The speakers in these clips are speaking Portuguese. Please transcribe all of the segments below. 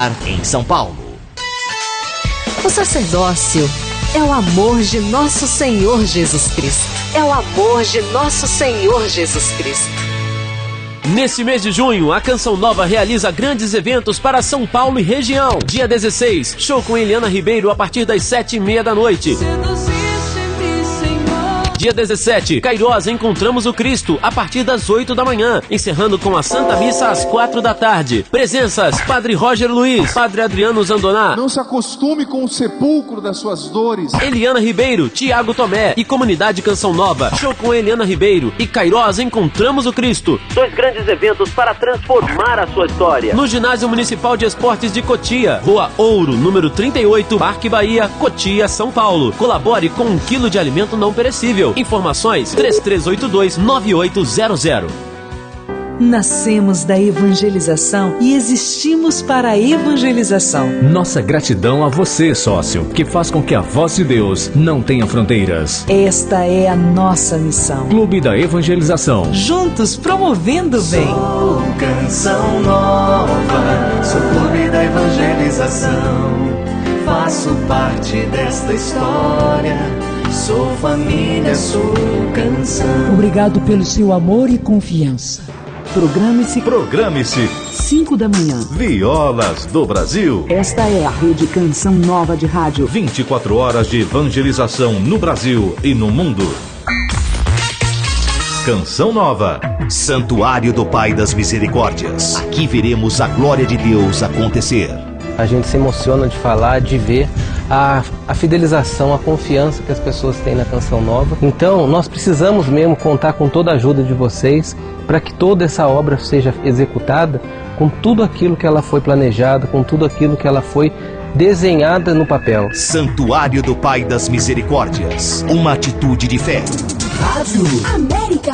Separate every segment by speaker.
Speaker 1: em São Paulo.
Speaker 2: O sacerdócio é o amor de nosso Senhor Jesus Cristo. É o amor de nosso Senhor Jesus Cristo.
Speaker 3: Nesse mês de junho, a Canção Nova realiza grandes eventos para São Paulo e região. Dia 16, show com Eliana Ribeiro a partir das 7h30 da noite. Dia 17, Cairós, Encontramos o Cristo, a partir das 8 da manhã, encerrando com a Santa Missa às 4 da tarde. Presenças, Padre Roger Luiz, Padre Adriano Zandoná.
Speaker 4: Não se acostume com o sepulcro das suas dores.
Speaker 3: Eliana Ribeiro, Tiago Tomé e Comunidade Canção Nova. Show com Eliana Ribeiro e Cairós, Encontramos o Cristo. 2 grandes eventos para transformar a sua história. No Ginásio Municipal de Esportes de Cotia, Rua Ouro, número 38, Parque Bahia, Cotia, São Paulo. Colabore com 1 quilo de alimento não perecível. Informações 3382-9800.
Speaker 5: Nascemos da evangelização e existimos para a evangelização.
Speaker 6: Nossa gratidão a você, sócio, que faz com que a voz de Deus não tenha fronteiras.
Speaker 5: Esta é a nossa missão.
Speaker 6: Clube da Evangelização.
Speaker 5: Juntos promovendo o bem.
Speaker 7: Sou Canção Nova, sou Clube da Evangelização. Faço parte desta história. Sou família, sou canção.
Speaker 5: Obrigado pelo seu amor e confiança. Programe-se 5 da manhã.
Speaker 8: Violas do Brasil.
Speaker 5: Esta é a Rede Canção Nova de Rádio.
Speaker 8: 24 horas de evangelização no Brasil e no mundo. Canção Nova.
Speaker 1: Santuário do Pai das Misericórdias. Aqui veremos a glória de Deus acontecer.
Speaker 9: A gente se emociona de falar, de ver a fidelização, a confiança que as pessoas têm na Canção Nova. Então, nós precisamos mesmo contar com toda a ajuda de vocês para que toda essa obra seja executada com tudo aquilo que ela foi planejada, com tudo aquilo que ela foi desenhada no papel.
Speaker 1: Santuário do Pai das Misericórdias. Uma atitude de fé.
Speaker 2: Rádio América.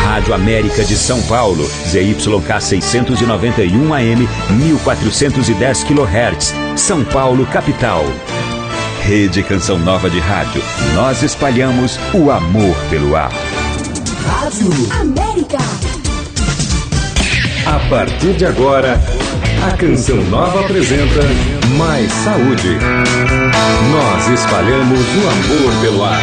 Speaker 10: Rádio América de São Paulo, ZYK 691 AM, 1410 kHz, São Paulo, capital. Rede Canção Nova de Rádio. Nós espalhamos o amor pelo ar.
Speaker 2: Rádio América.
Speaker 8: A partir de agora, a Canção Nova apresenta Mais Saúde. Nós espalhamos o amor pelo ar.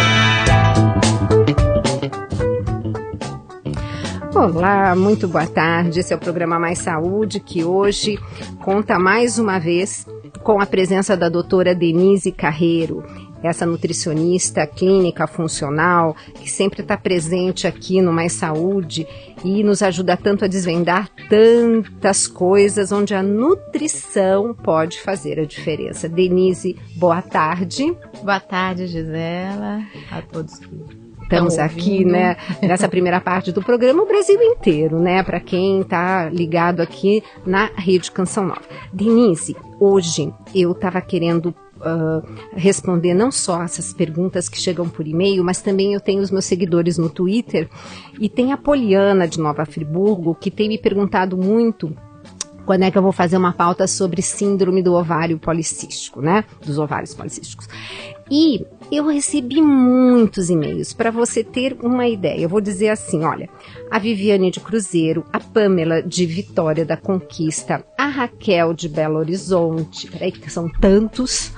Speaker 11: Olá, muito boa tarde. Esse é o programa Mais Saúde, que hoje conta mais uma vez com a presença da doutora Denise Carreiro, essa nutricionista clínica funcional que sempre está presente aqui no Mais Saúde e nos ajuda tanto a desvendar tantas coisas onde a nutrição pode fazer a diferença. Denise, boa tarde.
Speaker 12: Boa tarde, Gisela, a todos que
Speaker 11: estamos aqui, né, nessa primeira parte do programa, o Brasil inteiro, né, para quem está ligado aqui na Rede Canção Nova. Denise, hoje eu estava querendo responder não só essas perguntas que chegam por e-mail, mas também eu tenho os meus seguidores no Twitter e tem a Poliana de Nova Friburgo que tem me perguntado muito quando é que eu vou fazer uma pauta sobre síndrome do ovário policístico, né, dos ovários policísticos. E eu recebi muitos e-mails, para você ter uma ideia. Eu vou dizer assim, olha, a Viviane de Cruzeiro, a Pamela de Vitória da Conquista, a Raquel de Belo Horizonte, peraí que são tantos,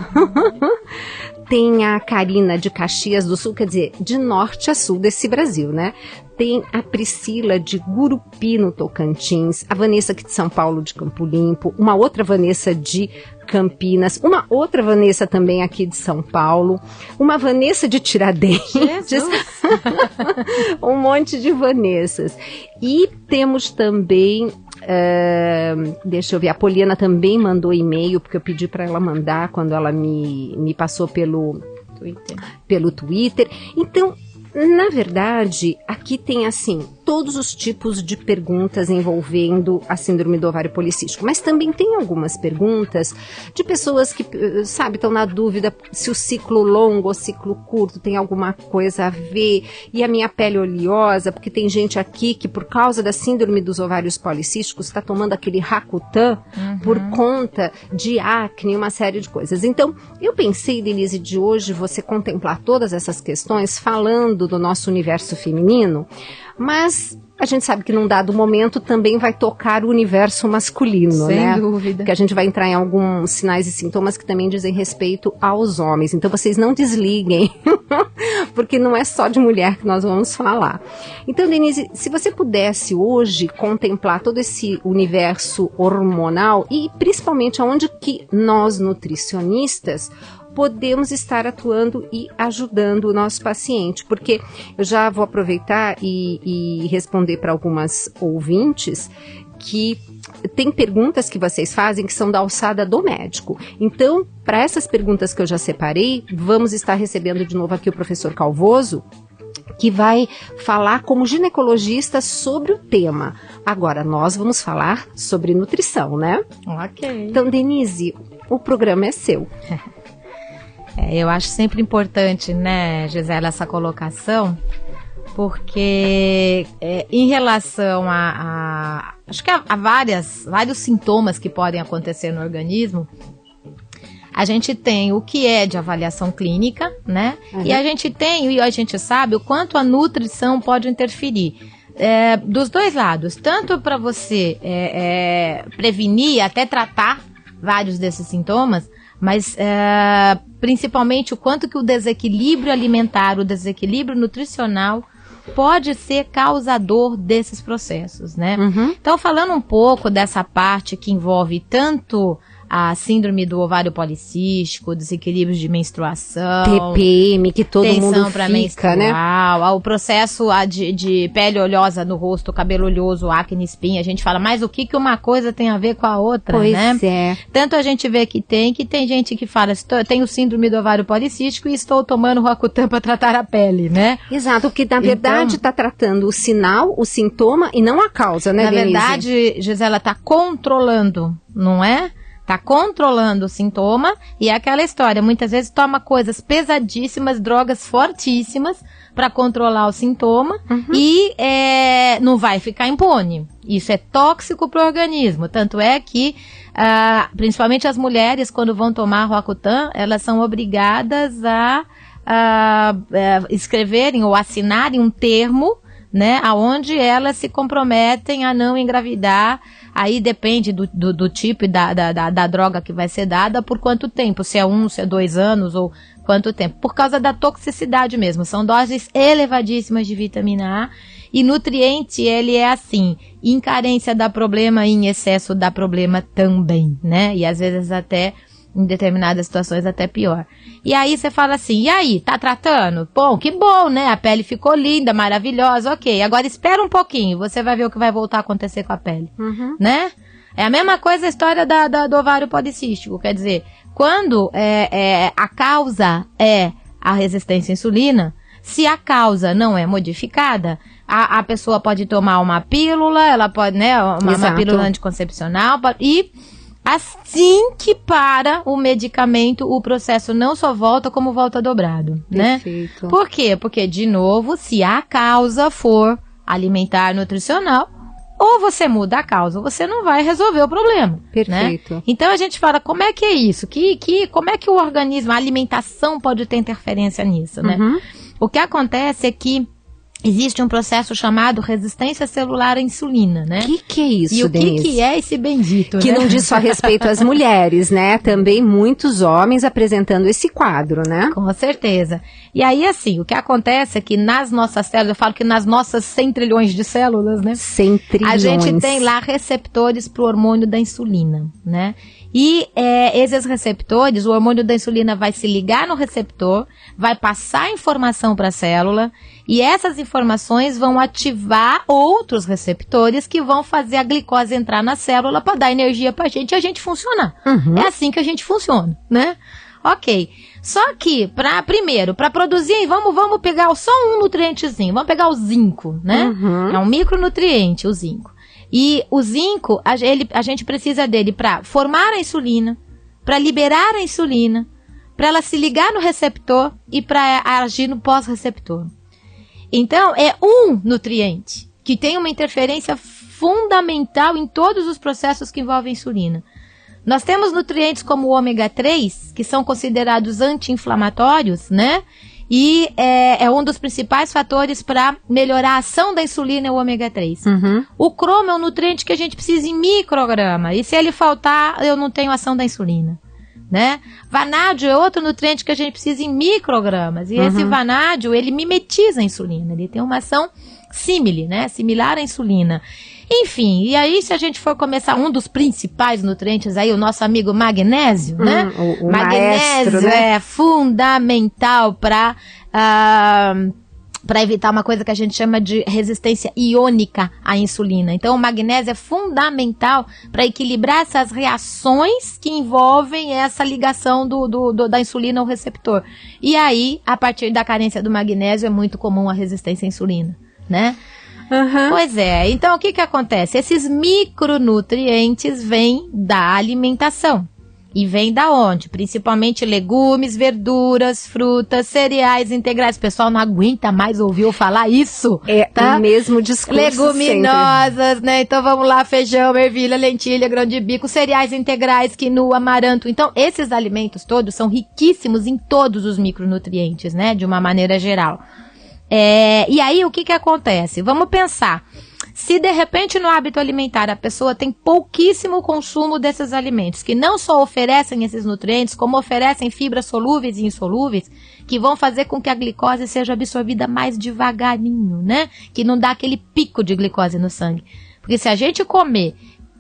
Speaker 11: tem a Karina de Caxias do Sul, quer dizer, de norte a sul desse Brasil, né? Tem a Priscila de Gurupi, no Tocantins, a Vanessa aqui de São Paulo, de Campo Limpo, uma outra Vanessa de Campinas, uma outra Vanessa também aqui de São Paulo, uma Vanessa de Tiradentes, um monte de Vanessas. E temos também, deixa eu ver, a Poliana também mandou e-mail, porque eu pedi para ela mandar quando ela me passou pelo Twitter. Então, na verdade, aqui tem assim, todos os tipos de perguntas envolvendo a síndrome do ovário policístico, mas também tem algumas perguntas de pessoas que, sabe, estão na dúvida se o ciclo longo ou ciclo curto tem alguma coisa a ver, e a minha pele oleosa, porque tem gente aqui que por causa da síndrome dos ovários policísticos está tomando aquele Rakutan por conta de acne, uma série de coisas. Então, eu pensei, Denise, de hoje você contemplar todas essas questões falando do nosso universo feminino, mas a gente sabe que num dado momento também vai tocar o universo masculino, né?
Speaker 12: Sem dúvida.
Speaker 11: Porque a gente vai entrar em alguns sinais e sintomas que também dizem respeito aos homens. Então vocês não desliguem, porque não é só de mulher que nós vamos falar. Então, Denise, se você pudesse hoje contemplar todo esse universo hormonal e principalmente aonde que nós, nutricionistas, podemos estar atuando e ajudando o nosso paciente, porque eu já vou aproveitar e responder para algumas ouvintes que tem perguntas que vocês fazem que são da alçada do médico. Então, para essas perguntas que eu já separei, vamos estar recebendo de novo aqui o professor Calvoso, que vai falar como ginecologista sobre o tema. Agora, nós vamos falar sobre nutrição, né?
Speaker 12: Ok.
Speaker 11: Então, Denise, o programa é seu.
Speaker 12: Eu acho sempre importante, né, Gisela, essa colocação, porque em relação acho que há vários sintomas que podem acontecer no organismo. A gente tem o que é de avaliação clínica, né? Uhum. E a gente sabe o quanto a nutrição pode interferir. Dos dois lados, tanto para você prevenir, até tratar vários desses sintomas, mas principalmente o quanto que o desequilíbrio alimentar, o desequilíbrio nutricional pode ser causador desses processos, né? Uhum. Então, falando um pouco dessa parte que envolve tanto a síndrome do ovário policístico, desequilíbrios de menstruação,
Speaker 11: TPM, que todo mundo
Speaker 12: fica,
Speaker 11: menstrual,
Speaker 12: né? O processo de pele oleosa no rosto, cabelo oleoso, acne, espinha. A gente fala, mas o que uma coisa tem a ver com a outra,
Speaker 11: pois
Speaker 12: né?
Speaker 11: É.
Speaker 12: Tanto a gente vê que tem gente que fala, tenho síndrome do ovário policístico e estou tomando Roacutan para tratar a pele, né?
Speaker 11: Exato, porque na verdade está tratando o sinal, o sintoma e não a causa, né, Denise?
Speaker 12: Na verdade, Gisela, está controlando, não é? Está controlando o sintoma e é aquela história, muitas vezes toma coisas pesadíssimas, drogas fortíssimas para controlar o sintoma e não vai ficar impune. Isso é tóxico para o organismo, tanto é que principalmente as mulheres quando vão tomar Roacutan, elas são obrigadas a escreverem ou assinarem um termo, né, aonde elas se comprometem a não engravidar. Aí depende do tipo e da droga que vai ser dada, por quanto tempo, se é 1, se é 2 anos ou quanto tempo. Por causa da toxicidade mesmo, são doses elevadíssimas de vitamina A e nutriente, ele é assim, em carência dá problema e em excesso dá problema também, né? E às vezes até, em determinadas situações, até pior. E aí você fala assim, e aí, tá tratando? Bom, que bom, né? A pele ficou linda, maravilhosa, ok. Agora espera um pouquinho, você vai ver o que vai voltar a acontecer com a pele, né? É a mesma coisa a história do ovário policístico, quer dizer, quando a causa é a resistência à insulina, se a causa não é modificada, a pessoa pode tomar uma pílula, ela pode, né, uma pílula anticoncepcional, e assim que para o medicamento, o processo não só volta, como volta dobrado, né?
Speaker 11: Perfeito.
Speaker 12: Por quê? Porque, de novo, se a causa for alimentar nutricional, ou você muda a causa, ou você não vai resolver o problema.
Speaker 11: Perfeito.
Speaker 12: Né? Então a gente fala, como é que é isso? Como é que o organismo, a alimentação pode ter interferência nisso, né? O que acontece é que existe um processo chamado resistência celular à insulina, né?
Speaker 11: O que é isso,
Speaker 12: e o
Speaker 11: Denise?
Speaker 12: que é esse bendito,
Speaker 11: que
Speaker 12: né?
Speaker 11: não diz só respeito às mulheres, né? Também muitos homens apresentando esse quadro, né?
Speaker 12: Com certeza. E aí, assim, o que acontece é que nas nossas células, eu falo que nas nossas 100 trilhões de células, né?
Speaker 11: 100 trilhões.
Speaker 12: A gente tem lá receptores para o hormônio da insulina, né? E esses receptores, o hormônio da insulina vai se ligar no receptor, vai passar informação para a célula, e essas informações vão ativar outros receptores que vão fazer a glicose entrar na célula para dar energia para a gente e a gente funcionar. É assim que a gente funciona, né? Ok. Só que, primeiro, para produzir, vamos pegar só um nutrientezinho, vamos pegar o zinco, né? É um micronutriente, o zinco. E o zinco, a gente precisa dele para formar a insulina, para liberar a insulina, para ela se ligar no receptor e para agir no pós-receptor. Então, é um nutriente que tem uma interferência fundamental em todos os processos que envolvem a insulina. Nós temos nutrientes como o ômega 3, que são considerados anti-inflamatórios, né? e é um dos principais fatores para melhorar a ação da insulina, é o ômega 3. O cromo é um nutriente que a gente precisa em micrograma, e se ele faltar, eu não tenho ação da insulina, né? Vanádio é outro nutriente que a gente precisa em microgramas, e esse vanádio, ele mimetiza a insulina, ele tem uma ação similar à insulina. Enfim, e aí se a gente for começar, um dos principais nutrientes aí, o nosso amigo magnésio, né?
Speaker 11: O
Speaker 12: magnésio,
Speaker 11: maestro, né?
Speaker 12: é fundamental para evitar uma coisa que a gente chama de resistência iônica à insulina. Então o magnésio é fundamental para equilibrar essas reações que envolvem essa ligação da insulina ao receptor. E aí, a partir da carência do magnésio, é muito comum a resistência à insulina, né? Pois é, então o que acontece? Esses micronutrientes vêm da alimentação. E vem da onde? Principalmente legumes, verduras, frutas, cereais integrais. O pessoal não aguenta mais ouvir eu falar isso.
Speaker 11: Tá? O mesmo discurso
Speaker 12: leguminosas,
Speaker 11: sempre.
Speaker 12: Né? Então vamos lá, feijão, ervilha, lentilha, grão de bico, cereais integrais, quinoa, amaranto. Então esses alimentos todos são riquíssimos em todos os micronutrientes, né? De uma maneira geral. E aí o que acontece? Vamos pensar, se de repente no hábito alimentar a pessoa tem pouquíssimo consumo desses alimentos, que não só oferecem esses nutrientes, como oferecem fibras solúveis e insolúveis, que vão fazer com que a glicose seja absorvida mais devagarinho, né? Que não dá aquele pico de glicose no sangue. Porque se a gente comer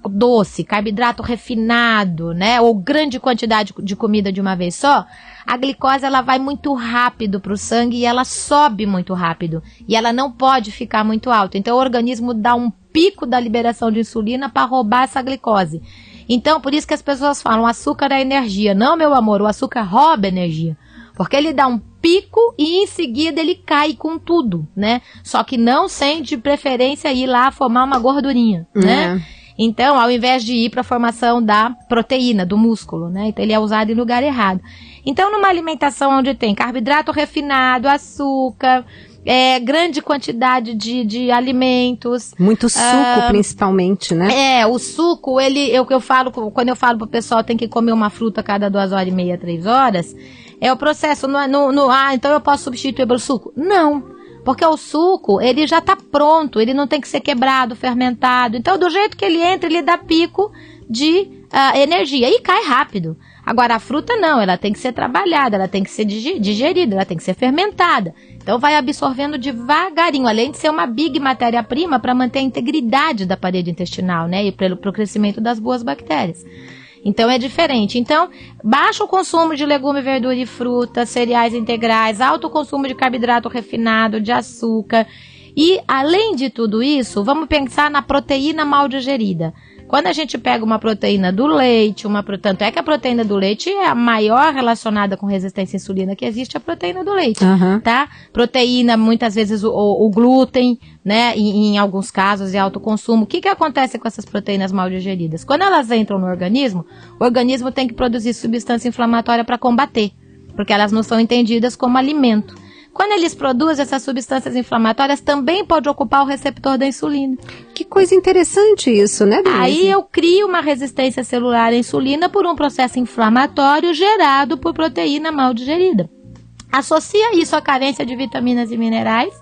Speaker 12: doce, carboidrato refinado, né? Ou grande quantidade de comida de uma vez só, a glicose ela vai muito rápido para o sangue e ela sobe muito rápido. E ela não pode ficar muito alta. Então o organismo dá um pico da liberação de insulina para roubar essa glicose. Então por isso que as pessoas falam, açúcar é energia. Não, meu amor, o açúcar rouba energia. Porque ele dá um pico e em seguida ele cai com tudo, né? Só que não sem de preferência ir lá formar uma gordurinha, né? Então, ao invés de ir para a formação da proteína, do músculo, né? Então, ele é usado em lugar errado. Então, numa alimentação onde tem carboidrato refinado, açúcar, grande quantidade de alimentos.
Speaker 11: Muito suco, principalmente, né?
Speaker 12: O suco, eu falo, quando eu falo pro pessoal tem que comer uma fruta a cada 2h30, 3 horas, é o processo, então eu posso substituir pelo suco? Não. Porque o suco, ele já está pronto, ele não tem que ser quebrado, fermentado. Então, do jeito que ele entra, ele dá pico de energia e cai rápido. Agora, a fruta não, ela tem que ser trabalhada, ela tem que ser digerida, ela tem que ser fermentada. Então, vai absorvendo devagarinho, além de ser uma big matéria-prima para manter a integridade da parede intestinal, né? E para o crescimento das boas bactérias. Então é diferente. Então, baixo consumo de legume, verdura e fruta, cereais integrais, alto consumo de carboidrato refinado, de açúcar. E, além de tudo isso, vamos pensar na proteína mal digerida. Quando a gente pega uma proteína do leite, tanto é que a proteína do leite é a maior relacionada com resistência à insulina que existe, a proteína do leite, tá? Proteína, muitas vezes o glúten, né? Em alguns casos é alto consumo. O que acontece com essas proteínas mal digeridas? Quando elas entram no organismo, o organismo tem que produzir substância inflamatória para combater, porque elas não são entendidas como alimento. Quando eles produzem essas substâncias inflamatórias, também pode ocupar o receptor da insulina.
Speaker 11: Que coisa interessante isso, né, Denise?
Speaker 12: Aí eu crio uma resistência celular à insulina por um processo inflamatório gerado por proteína mal digerida. Associa isso à carência de vitaminas e minerais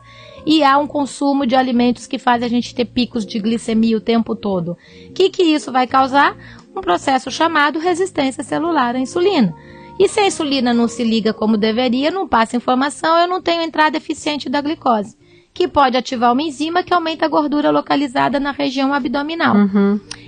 Speaker 12: e há um consumo de alimentos que faz a gente ter picos de glicemia o tempo todo. O que isso vai causar? Um processo chamado resistência celular à insulina. E se a insulina não se liga como deveria, não passa informação, eu não tenho entrada eficiente da glicose, que pode ativar uma enzima que aumenta a gordura localizada na região abdominal.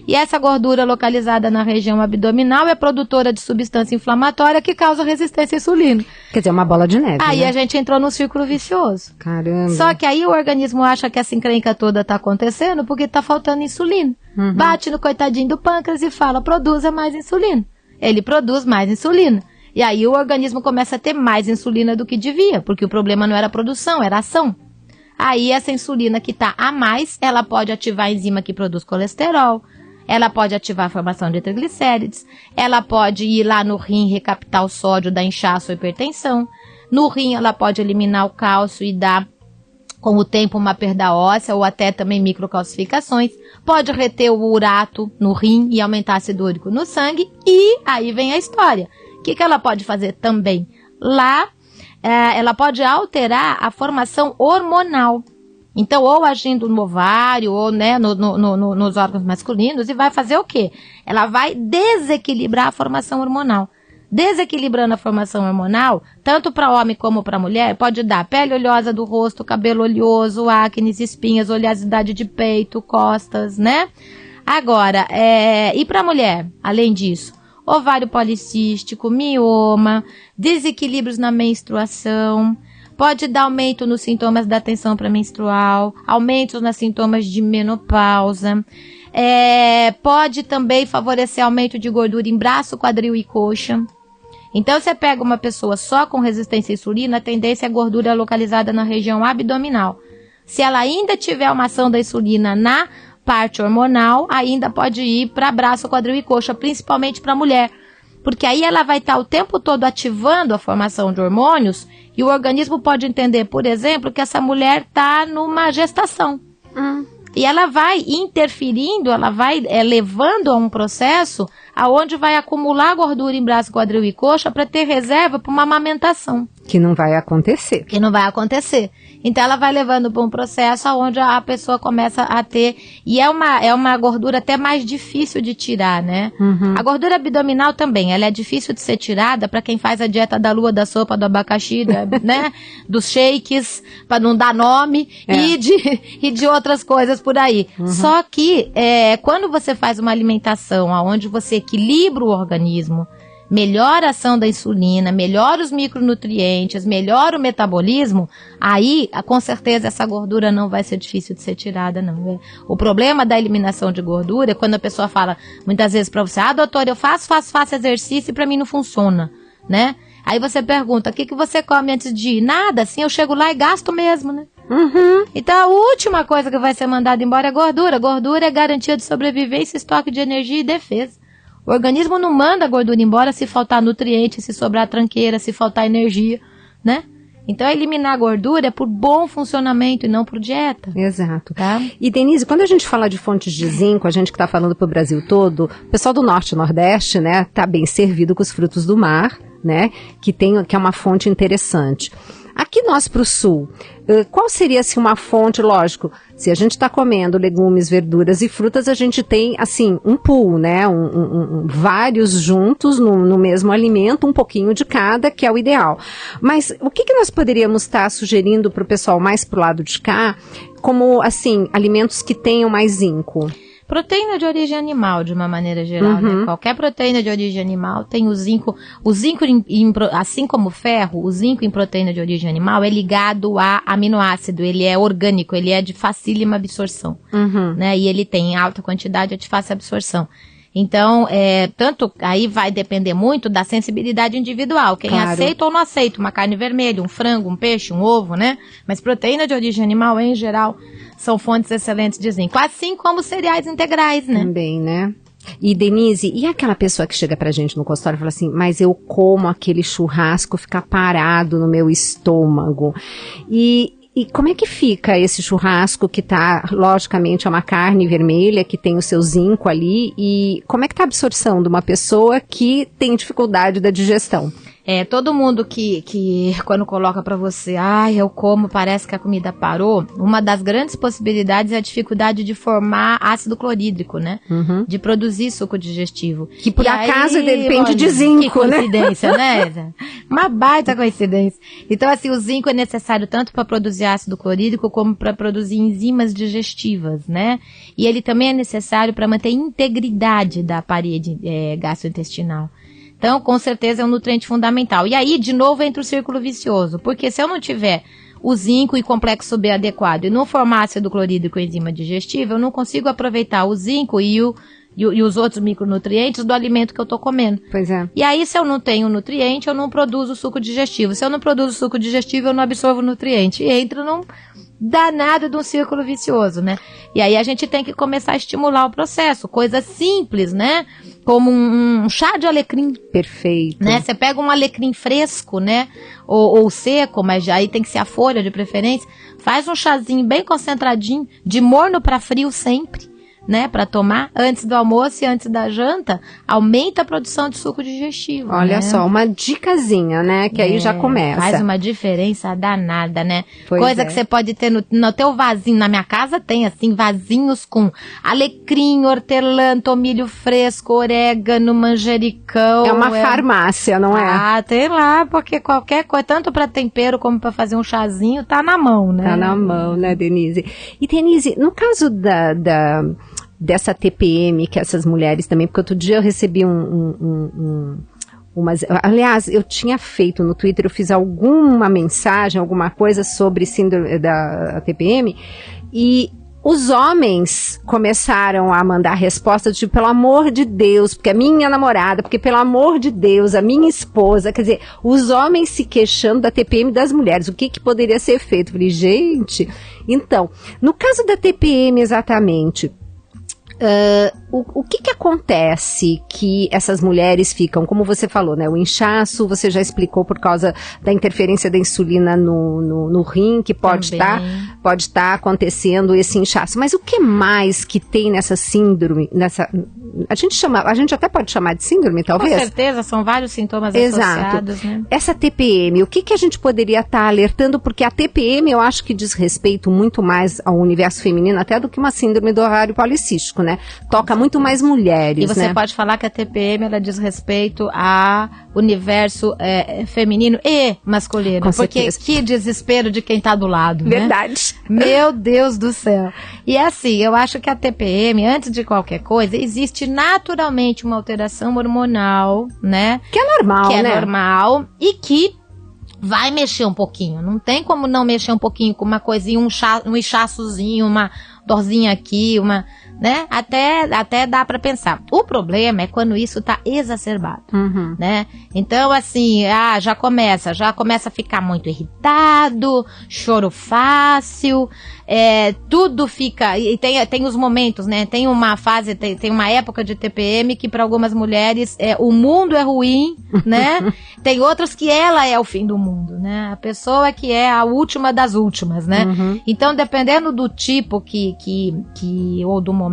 Speaker 12: E essa gordura localizada na região abdominal é produtora de substância inflamatória que causa resistência à insulina.
Speaker 11: Quer dizer, uma bola de neve,
Speaker 12: Aí
Speaker 11: né?
Speaker 12: a gente entrou num círculo vicioso.
Speaker 11: Caramba.
Speaker 12: Só que aí o organismo acha que essa encrenca toda está acontecendo porque está faltando insulina. Bate no coitadinho do pâncreas e fala, produza mais insulina. Ele produz mais insulina. E aí o organismo começa a ter mais insulina do que devia, porque o problema não era a produção, era a ação. Aí essa insulina que está a mais, ela pode ativar a enzima que produz colesterol, ela pode ativar a formação de triglicérides, ela pode ir lá no rim recaptar o sódio da inchaço ou hipertensão, no rim ela pode eliminar o cálcio e dar, com o tempo, uma perda óssea ou até também microcalcificações, pode reter o urato no rim e aumentar ácido úrico no sangue, e aí vem a história. O que ela pode fazer também? Lá ela pode alterar a formação hormonal. Então, ou agindo no ovário, ou né, nos órgãos masculinos, e vai fazer o quê? Ela vai desequilibrar a formação hormonal. Desequilibrando a formação hormonal, tanto para homem como para mulher, pode dar pele oleosa do rosto, cabelo oleoso, acne, espinhas, oleosidade de peito, costas, né? Agora, e para mulher, além disso, ovário policístico, mioma, desequilíbrios na menstruação, pode dar aumento nos sintomas da tensão pré-menstrual, aumentos nos sintomas de menopausa, pode também favorecer aumento de gordura em braço, quadril e coxa. Então, você pega uma pessoa só com resistência à insulina, a tendência é gordura localizada na região abdominal. Se ela ainda tiver uma ação da insulina na parte hormonal, ainda pode ir para braço, quadril e coxa, principalmente para a mulher. Porque aí ela vai estar o tempo todo ativando a formação de hormônios e o organismo pode entender, por exemplo, que essa mulher está numa gestação. E ela vai interferindo, ela vai levando a um processo aonde vai acumular gordura em braço, quadril e coxa para ter reserva para uma amamentação.
Speaker 11: Que não vai acontecer.
Speaker 12: Que não vai acontecer. Então ela vai levando para um processo onde a pessoa começa a ter, e é uma gordura até mais difícil de tirar, né? A gordura abdominal também, ela é difícil de ser tirada para quem faz a dieta da lua, da sopa, do abacaxi, né? Dos shakes, para não dar nome, e de outras coisas por aí. Só que quando você faz uma alimentação onde você equilibra o organismo, melhora a ação da insulina, melhora os micronutrientes, melhora o metabolismo, aí, com certeza, essa gordura não vai ser difícil de ser tirada, não. O problema da eliminação de gordura é quando a pessoa fala, muitas vezes pra você, doutor, eu faço exercício e pra mim não funciona, né? Aí você pergunta, o que você come antes de ir? Nada, assim, eu chego lá e gasto mesmo, né? Então, a última coisa que vai ser mandada embora é gordura. Gordura é garantia de sobrevivência, estoque de energia e defesa. O organismo não manda a gordura embora se faltar nutriente, se sobrar tranqueira, se faltar energia, né? Então, eliminar a gordura é por bom funcionamento e não por dieta.
Speaker 11: Exato.
Speaker 12: Tá?
Speaker 11: E, Denise, quando a gente fala de fontes de zinco, a gente que está falando para o Brasil todo, o pessoal do Norte e Nordeste, né, tá bem servido com os frutos do mar, né, que é uma fonte interessante. Aqui nós para o Sul, qual seria assim, uma fonte, lógico, se a gente está comendo legumes, verduras e frutas, a gente tem assim um pool, né, vários juntos no mesmo alimento, um pouquinho de cada, que é o ideal. Mas o que nós poderíamos estar sugerindo para o pessoal mais pro lado de cá, como assim, alimentos que tenham mais zinco?
Speaker 12: Proteína de origem animal, de uma maneira geral, né? Qualquer proteína de origem animal tem o zinco. O zinco, assim como o ferro, o zinco em proteína de origem animal é ligado a aminoácido, ele é orgânico, ele é de facílima absorção, né? E ele tem em alta quantidade, é de fácil absorção. Então, tanto aí vai depender muito da sensibilidade individual, quem aceita ou não aceita uma carne vermelha, um frango, um peixe, um ovo, né? Mas proteína de origem animal, em geral, são fontes excelentes de zinco, assim como cereais integrais, né?
Speaker 11: Também, né? E, Denise, e aquela pessoa que chega pra gente no consultório e fala assim, mas eu como aquele churrasco, fica parado no meu estômago. E como é que fica esse churrasco que tá, logicamente, é uma carne vermelha, que tem o seu zinco ali, e como é que tá a absorção de uma pessoa que tem dificuldade da digestão?
Speaker 12: Todo mundo que quando coloca pra você, eu como, parece que a comida parou, uma das grandes possibilidades é a dificuldade de formar ácido clorídrico, né? De produzir suco digestivo.
Speaker 11: Que por acaso depende de zinco,
Speaker 12: que coincidência, né? Uma baita coincidência. Então, assim, o zinco é necessário tanto para produzir ácido clorídrico como para produzir enzimas digestivas, né? E ele também é necessário para manter a integridade da parede gastrointestinal. Então, com certeza, é um nutriente fundamental. E aí, de novo, entra o círculo vicioso. Porque se eu não tiver o zinco e complexo B adequado e não formar ácido clorídrico e enzima digestiva, eu não consigo aproveitar o zinco e os outros micronutrientes do alimento que eu estou comendo.
Speaker 11: Pois é.
Speaker 12: E aí, se eu não tenho nutriente, eu não produzo suco digestivo. Se eu não produzo suco digestivo, eu não absorvo nutriente. E entra num danado de um círculo vicioso, né? E aí a gente tem que começar a estimular o processo. Coisas simples, né? Como um chá de alecrim.
Speaker 11: Perfeito.
Speaker 12: Né? Você pega um alecrim fresco, né? Ou seco, mas aí tem que ser a folha de preferência. Faz um chazinho bem concentradinho, de morno para frio sempre. né, para tomar antes do almoço e antes da janta, aumenta a produção de suco digestivo.
Speaker 11: Olha só, uma dicasinha, né, que aí já começa.
Speaker 12: Faz uma diferença danada, né?
Speaker 11: Pois
Speaker 12: Coisa
Speaker 11: é.
Speaker 12: que você pode ter no teu vasinho. Na minha casa tem, assim, vasinhos com alecrim, hortelã, tomilho fresco, orégano, manjericão.
Speaker 11: É uma farmácia, não é?
Speaker 12: Ah, tem lá, porque qualquer coisa, tanto para tempero como para fazer um chazinho, tá na mão, né?
Speaker 11: Tá na mão, né, Denise? E, Denise, no caso dessa TPM que essas mulheres também, porque outro dia eu recebi aliás, eu tinha feito no Twitter, eu fiz alguma mensagem, alguma coisa sobre síndrome da TPM, e os homens começaram a mandar respostas tipo, pelo amor de Deus, porque a minha namorada, porque pelo amor de Deus, a minha esposa, quer dizer, os homens se queixando da TPM das mulheres, o que poderia ser feito? Eu falei, gente, então, no caso da TPM exatamente, o que acontece que essas mulheres ficam, como você falou, né, o inchaço, você já explicou por causa da interferência da insulina no rim, que pode estar acontecendo esse inchaço, mas o que mais que tem nessa síndrome, a gente até pode chamar de síndrome, talvez?
Speaker 12: Com certeza, são vários sintomas associados, né?
Speaker 11: Essa TPM, o que a gente poderia estar alertando, porque a TPM eu acho que diz respeito muito mais ao universo feminino, até do que uma síndrome do ovário policístico, né? Toca muito mais mulheres,
Speaker 12: e você
Speaker 11: né?
Speaker 12: pode falar que a TPM, ela diz respeito ao universo feminino e masculino.
Speaker 11: Com
Speaker 12: porque
Speaker 11: certeza.
Speaker 12: Que desespero de quem tá do lado,
Speaker 11: Verdade.
Speaker 12: Né? Meu Deus do céu. E assim, eu acho que a TPM, antes de qualquer coisa, existe naturalmente uma alteração hormonal, né?
Speaker 11: Que é normal,
Speaker 12: né?
Speaker 11: Que é
Speaker 12: normal e que vai mexer um pouquinho. Não tem como não mexer um pouquinho com uma coisinha, um inchaçozinho, uma dorzinha aqui, né? Até dá pra pensar. O problema é quando isso tá exacerbado, né? Então, assim, já começa a ficar muito irritado, choro fácil, tudo fica, e tem os momentos, né? Tem uma fase, tem uma época de TPM que para algumas mulheres o mundo é ruim, né? Tem outras que ela é o fim do mundo, né? A pessoa que é a última das últimas, né? Então, dependendo do tipo ou do momento,